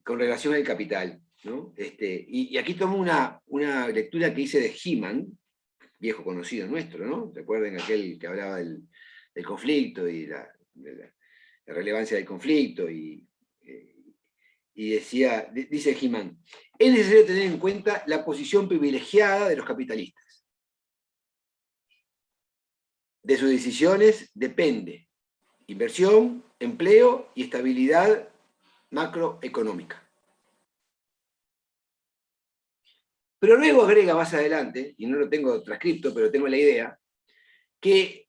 con relación al capital, ¿no? Y aquí tomo una lectura que hice de Heeman, viejo conocido nuestro, ¿no? ¿Recuerden aquel que hablaba del conflicto y de la relevancia del conflicto? Y dice Heeman, es necesario tener en cuenta la posición privilegiada de los capitalistas. De sus decisiones depende inversión, empleo y estabilidad macroeconómica. Pero luego agrega más adelante, y no lo tengo transcripto, pero tengo la idea, que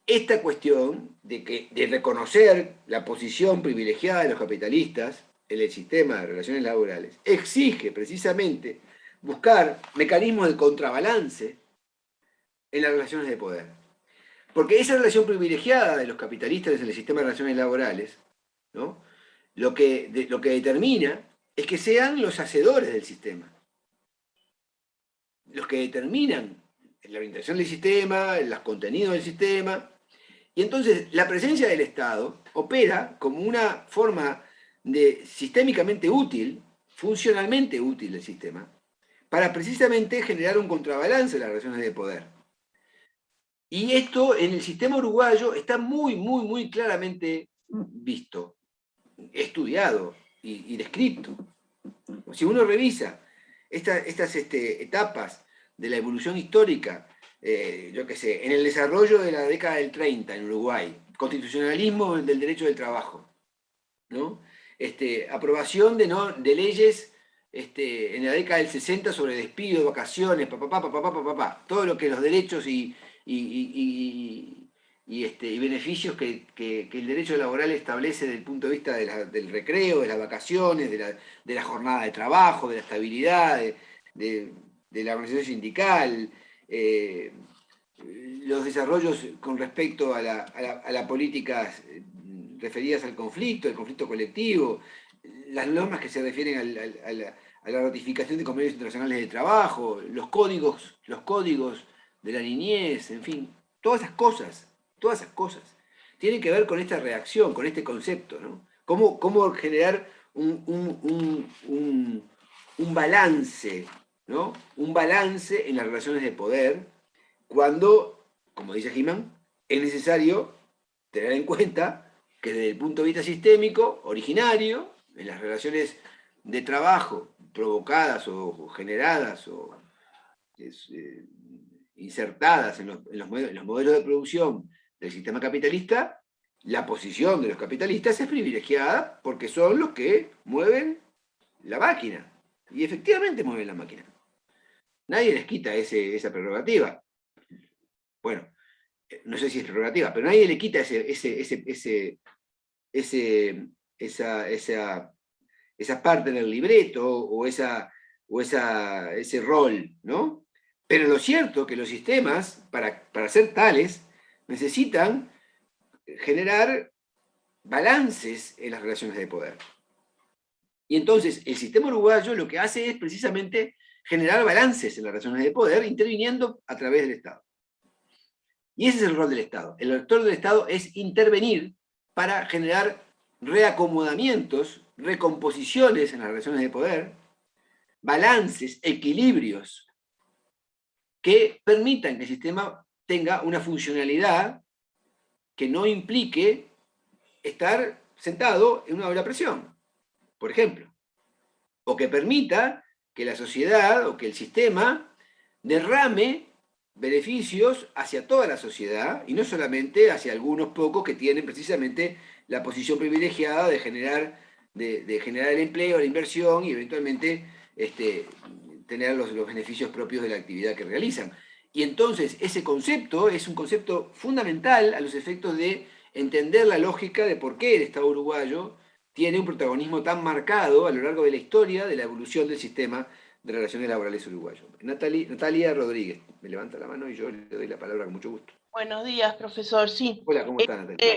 esta cuestión de reconocer la posición privilegiada de los capitalistas en el sistema de relaciones laborales exige precisamente buscar mecanismos de contrabalance en las relaciones de poder. Porque esa relación privilegiada de los capitalistas en el sistema de relaciones laborales, ¿no? lo que determina es que sean los hacedores del sistema, los que determinan la orientación del sistema, los contenidos del sistema. Y entonces la presencia del Estado opera como una forma sistémicamente útil, funcionalmente útil del sistema, para precisamente generar un contrabalance de las relaciones de poder. Y esto en el sistema uruguayo está muy, muy, muy claramente visto, estudiado y descrito. Si uno revisa estas etapas de la evolución histórica, yo qué sé, en el desarrollo de la década del 30 en Uruguay, constitucionalismo del derecho del trabajo, ¿no? Aprobación de leyes en la década del 60 sobre despido, vacaciones, todo lo que los derechos y beneficios que el derecho laboral establece desde el punto de vista del recreo, de las vacaciones, de la jornada de trabajo, de la estabilidad, de la organización sindical, los desarrollos con respecto a las políticas referidas al conflicto, el conflicto colectivo, las normas que se refieren a la ratificación de convenios internacionales de trabajo, los códigos de la niñez, en fin, todas esas cosas tienen que ver con esta reacción, con este concepto, ¿no? Cómo generar un balance, ¿no? Un balance en las relaciones de poder, cuando, como dice He-Man, es necesario tener en cuenta que desde el punto de vista sistémico, originario, en las relaciones de trabajo provocadas o generadas o insertadas en los modelos de producción del sistema capitalista, la posición de los capitalistas es privilegiada porque son los que mueven la máquina. Y efectivamente mueven la máquina. Nadie les quita esa prerrogativa. Bueno, no sé si es prerrogativa, pero nadie le quita esa parte del libreto o ese rol, ¿no? Pero lo cierto es que los sistemas, para ser tales, necesitan generar balances en las relaciones de poder. Y entonces el sistema uruguayo lo que hace es precisamente generar balances en las relaciones de poder, interviniendo a través del Estado. Y ese es el rol del Estado. El rol del Estado es intervenir para generar reacomodamientos, recomposiciones en las relaciones de poder, balances, equilibrios, que permitan que el sistema tenga una funcionalidad que no implique estar sentado en una doble presión, por ejemplo. O que permita que la sociedad o que el sistema derrame beneficios hacia toda la sociedad y no solamente hacia algunos pocos que tienen precisamente la posición privilegiada de generar el empleo, la inversión y eventualmente tener los beneficios propios de la actividad que realizan. Y entonces ese concepto es un concepto fundamental a los efectos de entender la lógica de por qué el Estado uruguayo tiene un protagonismo tan marcado a lo largo de la historia de la evolución del sistema de relaciones laborales uruguayo. Natalia Rodríguez me levanta la mano y yo le doy la palabra con mucho gusto. Buenos días, profesor. Sí. Hola, ¿cómo está, Natalia?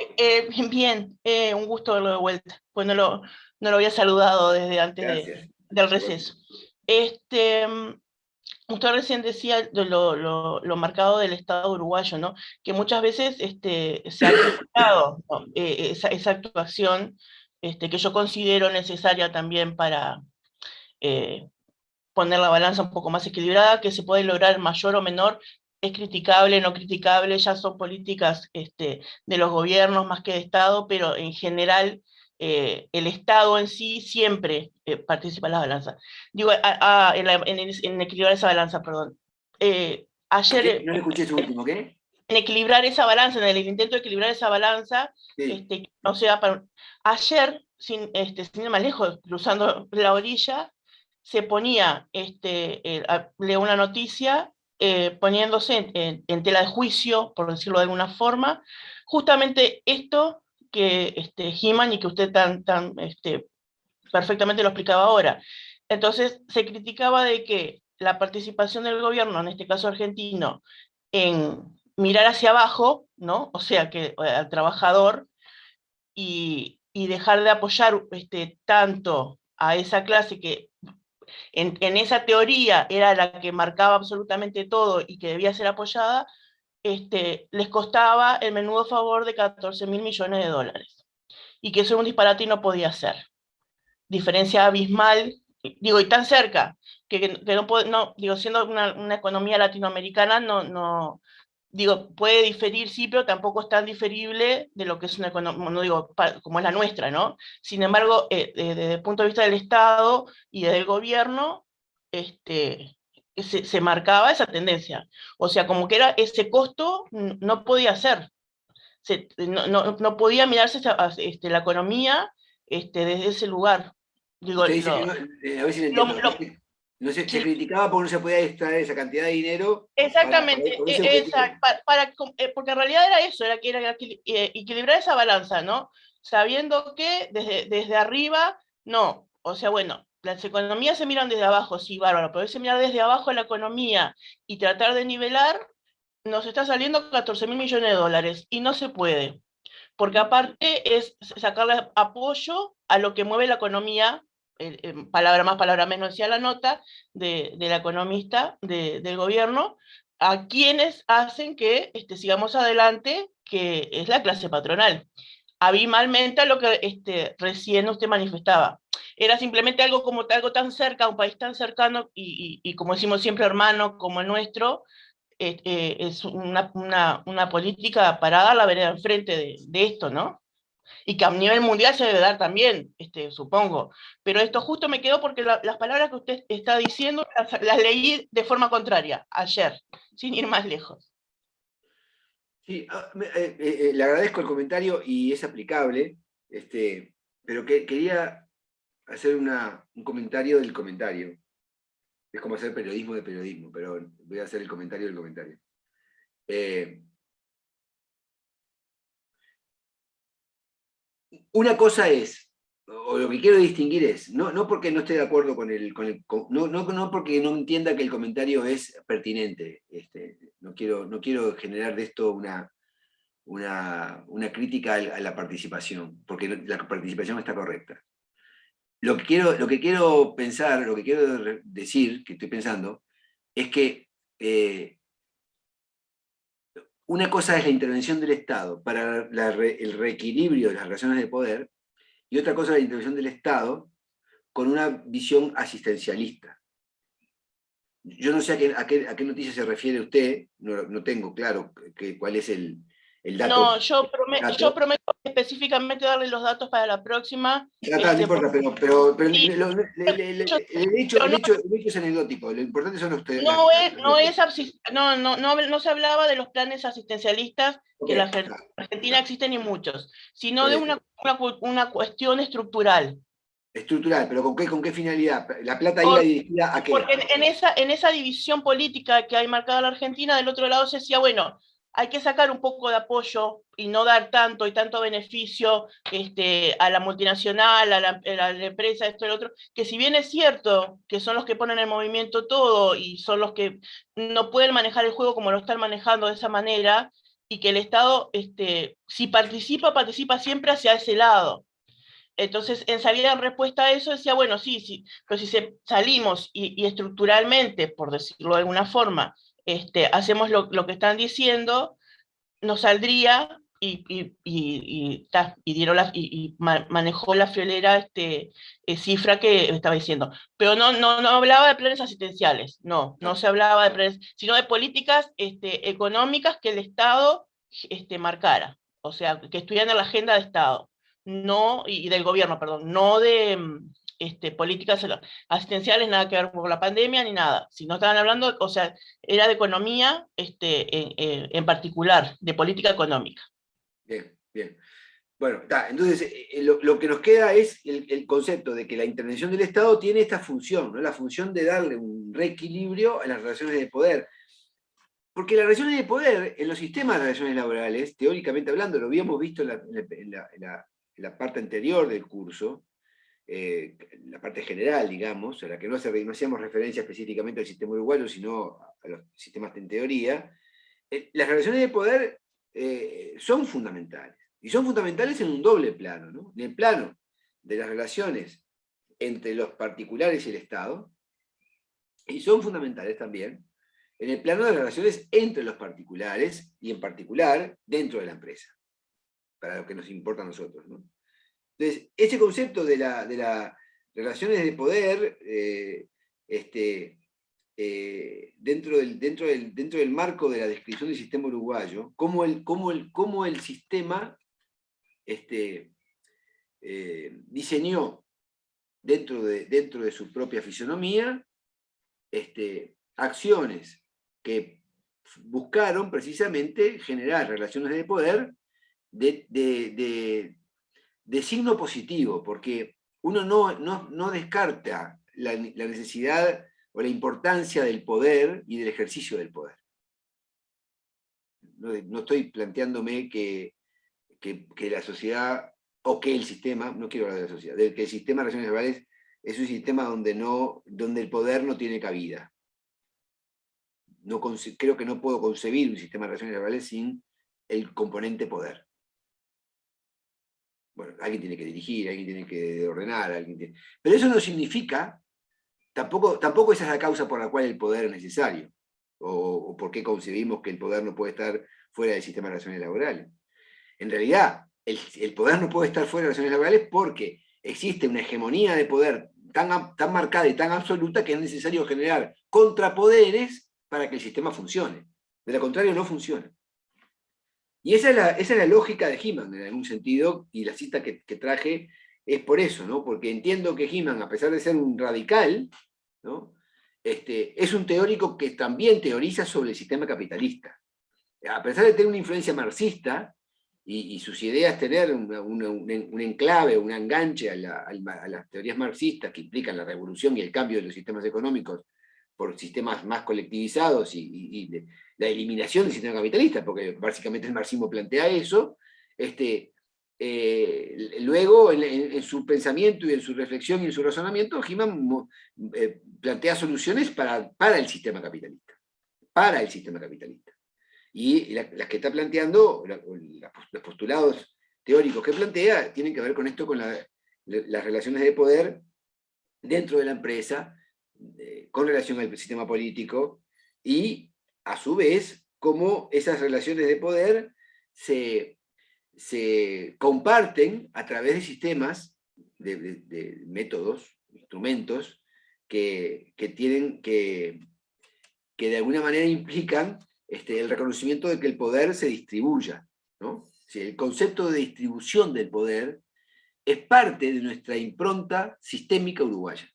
Bien, un gusto verlo de vuelta. Pues no lo había saludado desde antes del receso. Usted recién decía lo marcado del Estado uruguayo, ¿no? Que muchas veces se ha criticado, ¿no? esa actuación que yo considero necesaria también para poner la balanza un poco más equilibrada, que se puede lograr mayor o menor, es criticable, no criticable, ya son políticas de los gobiernos más que de Estado, pero en general el Estado en sí siempre participa en la balanza. Digo, en equilibrar esa balanza, perdón. Ayer... No le escuché su último, ¿qué? En equilibrar esa balanza, en el intento de equilibrar esa balanza, sí. O sea, ayer, sin ir más lejos, cruzando la orilla, se ponía, leo una noticia, poniéndose en tela de juicio, por decirlo de alguna forma, justamente esto que He-Man y que usted tan perfectamente lo explicaba ahora. Entonces, se criticaba de que la participación del gobierno, en este caso argentino, en mirar hacia abajo, ¿no? O sea, que al trabajador, y dejar de apoyar tanto a esa clase que en esa teoría era la que marcaba absolutamente todo y que debía ser apoyada, les costaba el menudo favor de 14.000 millones de dólares. Y que eso era un disparate y no podía ser. Diferencia abismal, digo, y tan cerca, que no puede, no, digo, siendo una economía latinoamericana, digo, puede diferir, sí, pero tampoco es tan diferible de lo que es una economía, no digo, como es la nuestra, ¿no? Sin embargo, desde el punto de vista del Estado y del gobierno, se marcaba esa tendencia. O sea, como que era ese costo, no podía ser. No podía mirarse la economía desde ese lugar. Digo, Usted dice que no, a ver si lo entiendo. No se sí, criticaba porque no se podía extraer esa cantidad de dinero exactamente, con ese objetivo. porque en realidad era eso, era que era equilibrar esa balanza, ¿no? Sabiendo que desde arriba, no, o sea, bueno, las economías se miran desde abajo, sí, bárbaro, pero se mirar desde abajo la economía y tratar de nivelar, nos está saliendo 14.000 millones de dólares y no se puede, porque aparte es sacarle apoyo a lo que mueve la economía, palabra más, palabra menos, decía la nota de la economista del gobierno, a quienes hacen que sigamos adelante, que es la clase patronal. Abismalmente a lo que recién usted manifestaba. Era simplemente algo como algo tan cerca, un país tan cercano y como decimos siempre, hermano, como el nuestro, es una política para dar la vereda enfrente de esto, ¿no? Y que a nivel mundial se debe dar también, supongo. Pero esto justo me quedó porque las palabras que usted está diciendo las leí de forma contraria ayer, sin ir más lejos. Sí, le agradezco el comentario y es aplicable, pero quería hacer un comentario del comentario. Es como hacer periodismo de periodismo, pero voy a hacer el comentario del comentario. Una cosa es, o lo que quiero distinguir es, no porque no esté de acuerdo no porque no entienda que el comentario es pertinente, no quiero generar de esto una crítica a la participación, porque la participación está correcta. Lo que quiero pensar, lo que quiero decir, que estoy pensando, es que una cosa es la intervención del Estado para el reequilibrio de las relaciones de poder, y otra cosa es la intervención del Estado con una visión asistencialista. Yo no sé a qué noticia se refiere usted, no tengo claro cuál es el dato. No, yo prometo específicamente darle los datos para la próxima. No importa, pero Sí, el hecho es anecdótico, lo importante son ustedes. no se hablaba de los planes asistencialistas que en la Argentina existen y muchos, sino de una cuestión estructural. Estructural, pero ¿con qué finalidad? ¿La plata iba Por- dirigida a qué? Porque en esa división política que hay marcada la Argentina, del otro lado se decía, bueno, hay que sacar un poco de apoyo y no dar tanto y tanto beneficio a la multinacional, a la empresa, esto y lo otro, que si bien es cierto que son los que ponen en movimiento todo y son los que no pueden manejar el juego como lo están manejando de esa manera, y que el Estado, si participa siempre hacia ese lado. Entonces, en salida en respuesta a eso decía, bueno, sí, pero si salimos y estructuralmente, por decirlo de alguna forma, hacemos lo que están diciendo, nos saldría manejó la friolera cifra que estaba diciendo. Pero no hablaba de planes asistenciales, no se hablaba de planes, sino de políticas económicas que el Estado marcara, o sea, que estuvieran en la agenda de Estado, no, y del gobierno, perdón, no de políticas asistenciales, nada que ver con la pandemia ni nada, si no estaban hablando, o sea, era de economía en particular, de política económica. Bien, bien. Bueno, entonces lo que nos queda es el concepto de que la intervención del Estado tiene esta función, ¿no? La función de darle un reequilibrio a las relaciones de poder. Porque las relaciones de poder en los sistemas de relaciones laborales, teóricamente hablando, lo habíamos visto en la parte anterior del curso, la parte general, digamos, a la que no hacíamos referencia específicamente al sistema uruguayo, sino a los sistemas en teoría, las relaciones de poder son fundamentales. Y son fundamentales en un doble plano, ¿no? En el plano de las relaciones entre los particulares y el Estado, y son fundamentales también en el plano de las relaciones entre los particulares y en particular dentro de la empresa, para lo que nos importa a nosotros, ¿no? Entonces, ese concepto de las relaciones de poder dentro del marco de la descripción del sistema uruguayo, cómo el sistema diseñó dentro de su propia fisonomía acciones que buscaron precisamente generar relaciones de poder de signo positivo, porque uno no descarta la necesidad o la importancia del poder y del ejercicio del poder. No estoy planteándome que la sociedad, o que el sistema, no quiero hablar de la sociedad, que el sistema de relaciones laborales es un sistema donde el poder no tiene cabida. Creo que no puedo concebir un sistema de relaciones laborales sin el componente poder. Bueno, alguien tiene que dirigir, alguien tiene que ordenar, pero eso no significa, tampoco esa es la causa por la cual el poder es necesario, o por qué concebimos que el poder no puede estar fuera del sistema de relaciones laborales. En realidad, el poder no puede estar fuera de las relaciones laborales porque existe una hegemonía de poder tan marcada y tan absoluta que es necesario generar contrapoderes para que el sistema funcione. De lo contrario, no funciona. Y esa es la lógica de Hyman, en algún sentido, y la cita que traje es por eso, ¿no? Porque entiendo que Hyman, a pesar de ser un radical, ¿no? Es un teórico que también teoriza sobre el sistema capitalista. A pesar de tener una influencia marxista, y sus ideas tener un enclave, un enganche a las teorías marxistas que implican la revolución y el cambio de los sistemas económicos por sistemas más colectivizados y la eliminación del sistema capitalista, porque básicamente el marxismo plantea eso, luego en su pensamiento y en su reflexión y en su razonamiento, Hyman plantea soluciones para el sistema capitalista. Para el sistema capitalista. Y las que está planteando, los postulados teóricos que plantea, tienen que ver con esto, con las relaciones de poder dentro de la empresa, con relación al sistema político, y a su vez, cómo esas relaciones de poder se comparten a través de sistemas, de métodos, instrumentos, que de alguna manera implican el reconocimiento de que el poder se distribuya, ¿no? Si el concepto de distribución del poder es parte de nuestra impronta sistémica uruguaya.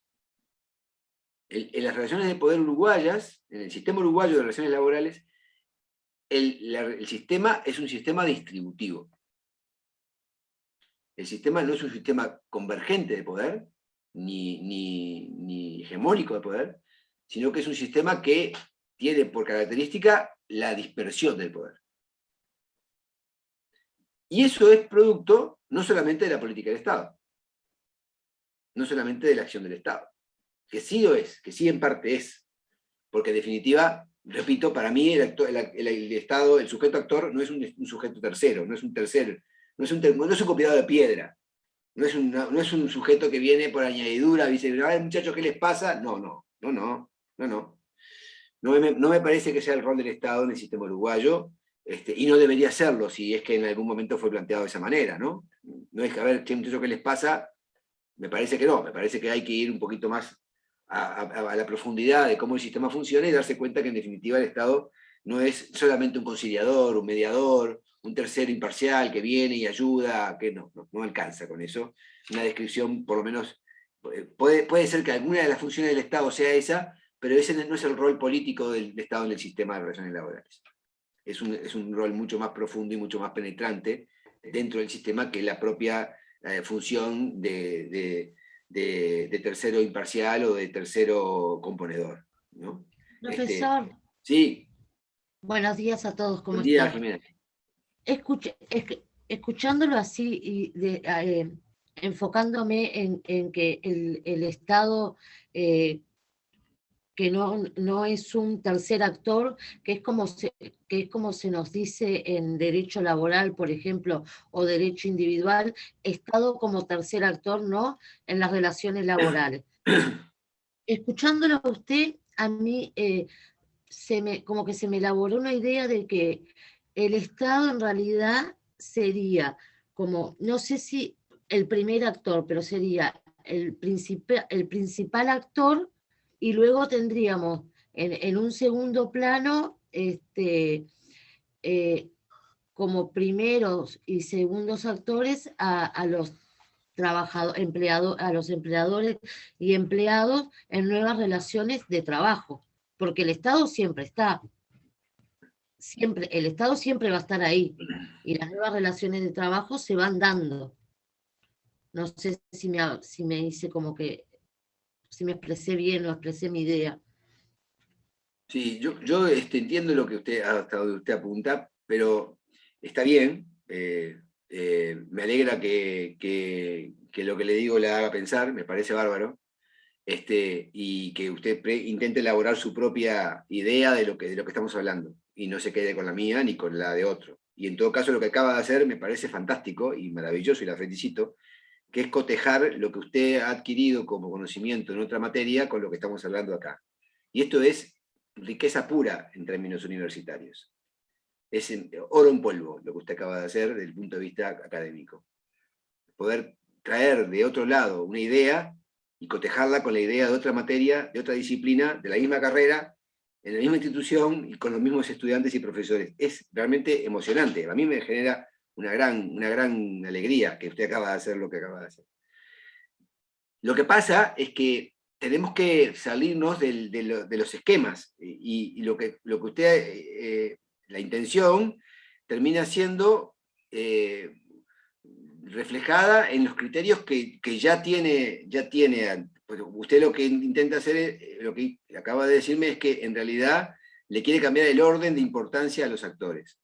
En las relaciones de poder uruguayas, en el sistema uruguayo de relaciones laborales, el sistema es un sistema distributivo. El sistema no es un sistema convergente de poder, ni hegemónico de poder, sino que es un sistema que tiene por característica la dispersión del poder. Y eso es producto no solamente de la política del Estado, no solamente de la acción del Estado, que sí lo es, que sí en parte es, porque en definitiva, repito, para mí el Estado, el sujeto actor, no es un sujeto tercero, no es un copiador de piedra, no es un sujeto que viene por añadidura, dice, muchachos, ¿qué les pasa? No me parece que sea el rol del Estado en el sistema uruguayo, y no debería serlo si es que en algún momento fue planteado de esa manera, ¿no? No es que, a ver, ¿qué les pasa? Me parece que no, me parece que hay que ir un poquito más a la profundidad de cómo el sistema funciona y darse cuenta que en definitiva el Estado no es solamente un conciliador, un mediador, un tercero imparcial que viene y ayuda, que no alcanza con eso. Una descripción, por lo menos, puede ser que alguna de las funciones del Estado sea esa, pero ese no es el rol político del Estado en el sistema de relaciones laborales. Es un rol mucho más profundo y mucho más penetrante dentro del sistema que la propia función de tercero imparcial o de tercero componedor, ¿no? Profesor. Sí. Buenos días a todos, ¿cómo Buen día, están? Jimena. Escuchándolo así y enfocándome en que el Estado, que no es un tercer actor, que es como se nos dice en derecho laboral, por ejemplo, o derecho individual, Estado como tercer actor, ¿no?, en las relaciones laborales. Escuchándolo a usted, a mí como que se me elaboró una idea de que el Estado en realidad sería como, no sé si el primer actor, pero sería el principal actor, y luego tendríamos en un segundo plano como primeros y segundos actores a los a los empleadores y empleados en nuevas relaciones de trabajo, porque el Estado siempre está. El Estado siempre va a estar ahí, y las nuevas relaciones de trabajo se van dando. No sé si me hice como que, si me expresé bien o expresé mi idea. Sí, yo entiendo lo que hasta donde usted apunta, pero está bien. Me alegra que lo que le digo le haga pensar, me parece bárbaro. Y que usted intente elaborar su propia idea de lo que estamos hablando, y no se quede con la mía ni con la de otro. Y en todo caso lo que acaba de hacer me parece fantástico y maravilloso, y la felicito, que es cotejar lo que usted ha adquirido como conocimiento en otra materia con lo que estamos hablando acá. Y esto es riqueza pura en términos universitarios. Es oro en polvo lo que usted acaba de hacer desde el punto de vista académico. Poder traer de otro lado una idea y cotejarla con la idea de otra materia, de otra disciplina, de la misma carrera, en la misma institución y con los mismos estudiantes y profesores. Es realmente emocionante. A mí me genera una gran alegría que usted acaba de hacer lo que acaba de hacer. Lo que pasa es que tenemos que salirnos de los esquemas, y lo que usted, la intención, termina siendo reflejada en los criterios que ya tiene. Pues usted lo que intenta hacer, lo que acaba de decirme, es que en realidad le quiere cambiar el orden de importancia a los actores.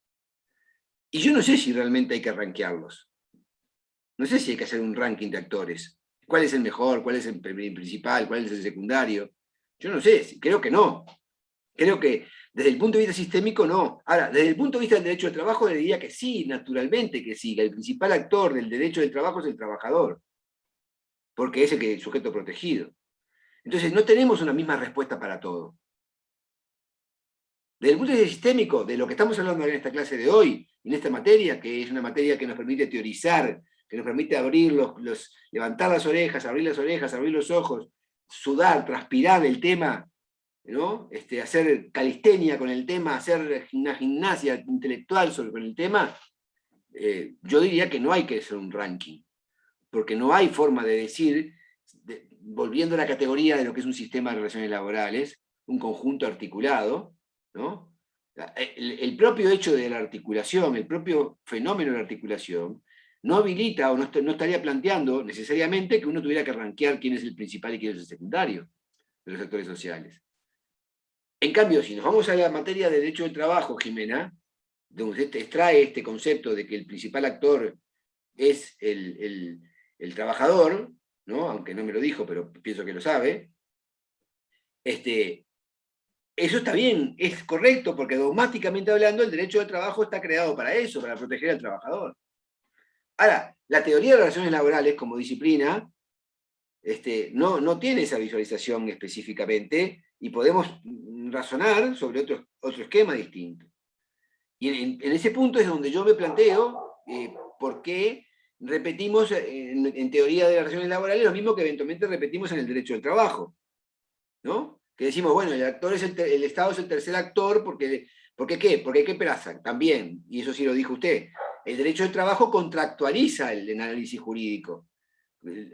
Y yo no sé si realmente hay que rankearlos. No sé si hay que hacer un ranking de actores. ¿Cuál es el mejor? ¿Cuál es el principal? ¿Cuál es el secundario? Yo no sé, creo que no. Creo que desde el punto de vista sistémico no. Ahora, desde el punto de vista del derecho del trabajo, le diría que sí, naturalmente que sí, que el principal actor del derecho del trabajo es el trabajador, porque es el sujeto protegido. Entonces, no tenemos una misma respuesta para todo. Desde el punto de vista sistémico, de lo que estamos hablando en esta clase de hoy, en esta materia, que es una materia que nos permite teorizar, que nos permite abrir levantar las orejas, abrir los ojos, sudar, transpirar el tema, ¿no? Hacer calistenia con el tema, hacer una gimnasia intelectual con el tema, yo diría que no hay que hacer un ranking, porque no hay forma de decir, volviendo a la categoría de lo que es un sistema de relaciones laborales, un conjunto articulado, ¿no? El propio hecho de la articulación, el propio fenómeno de la articulación, no habilita o no estaría planteando necesariamente que uno tuviera que rankear quién es el principal y quién es el secundario de los sectores sociales. En cambio, si nos vamos a la materia de derecho del trabajo, Jimena, donde usted extrae este concepto de que el principal actor es el trabajador, ¿no? Aunque no me lo dijo, pero pienso que lo sabe, eso está bien, es correcto, porque dogmáticamente hablando, el derecho del trabajo está creado para eso, para proteger al trabajador. Ahora, la teoría de relaciones laborales como disciplina no tiene esa visualización específicamente, y podemos razonar sobre otro esquema distinto. Y en ese punto es donde yo me planteo por qué repetimos en teoría de las relaciones laborales lo mismo que eventualmente repetimos en el derecho del trabajo, ¿no? Que decimos, bueno, el Estado es el tercer actor porque ¿qué? Porque ¿qué pasa? También, y eso sí lo dijo usted, el derecho del trabajo contractualiza el análisis jurídico.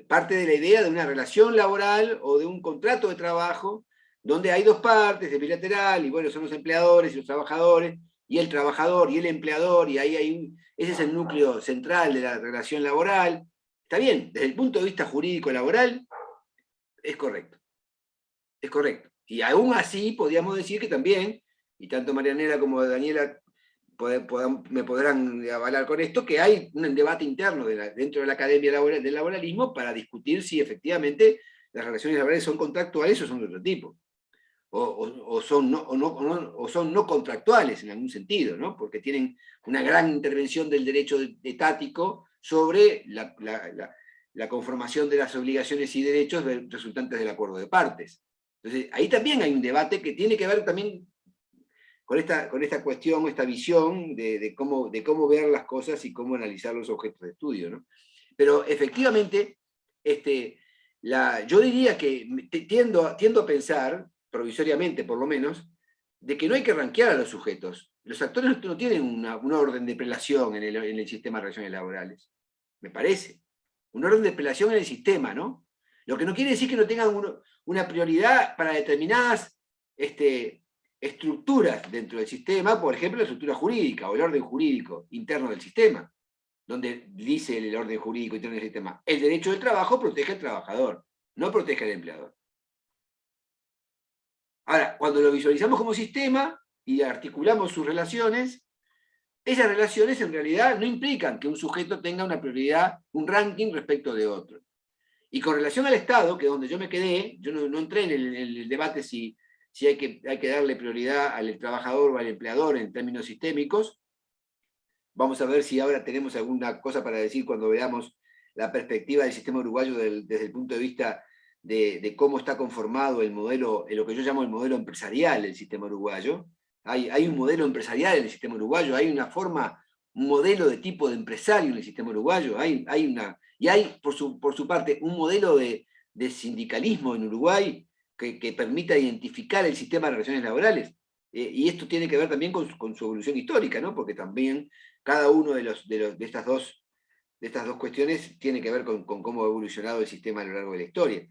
Parte de la idea de una relación laboral o de un contrato de trabajo donde hay dos partes, es bilateral, y bueno, son los empleadores y los trabajadores, y el trabajador y el empleador, y ahí ese es el núcleo central de la relación laboral. Está bien, desde el punto de vista jurídico laboral, es correcto. Es correcto. Y aún así podríamos decir que también, y tanto Marianela como Daniela me podrán avalar con esto, que hay un debate interno dentro de la academia del laboralismo para discutir si efectivamente las relaciones laborales son contractuales o son de otro tipo. O son no contractuales en algún sentido, ¿no? Porque tienen una gran intervención del derecho etático sobre la conformación de las obligaciones y derechos resultantes del acuerdo de partes. Entonces, ahí también hay un debate que tiene que ver también con esta cuestión, esta visión de cómo ver las cosas y cómo analizar los objetos de estudio, ¿no? Pero efectivamente, yo diría que tiendo a pensar, provisoriamente por lo menos, de que no hay que rankear a los sujetos. Los actores no tienen una orden de prelación en el sistema de relaciones laborales, me parece. Un orden de prelación en el sistema, ¿no? Lo que no quiere decir que no tengan una prioridad para determinadas estructuras dentro del sistema, por ejemplo, la estructura jurídica o el orden jurídico interno del sistema. donde dice el orden jurídico interno del sistema, el derecho del trabajo protege al trabajador, no protege al empleador. Ahora, cuando lo visualizamos como sistema y articulamos sus relaciones, esas relaciones en realidad no implican que un sujeto tenga una prioridad, un ranking respecto de otro. Y con relación al Estado, que es donde yo me quedé, yo no entré en el debate si hay que darle prioridad al trabajador o al empleador en términos sistémicos. Vamos a ver si ahora tenemos alguna cosa para decir cuando veamos la perspectiva del sistema uruguayo desde el punto de vista de cómo está conformado el modelo, lo que yo llamo el modelo empresarial del sistema uruguayo. Hay un modelo empresarial en el sistema uruguayo, hay una forma, un modelo de tipo de empresario en el sistema uruguayo, y hay por su parte un modelo de sindicalismo en Uruguay que permita identificar el sistema de relaciones laborales. Y esto tiene que ver también con su evolución histórica, ¿no? Porque también cada uno de estas dos cuestiones tiene que ver con cómo ha evolucionado el sistema a lo largo de la historia.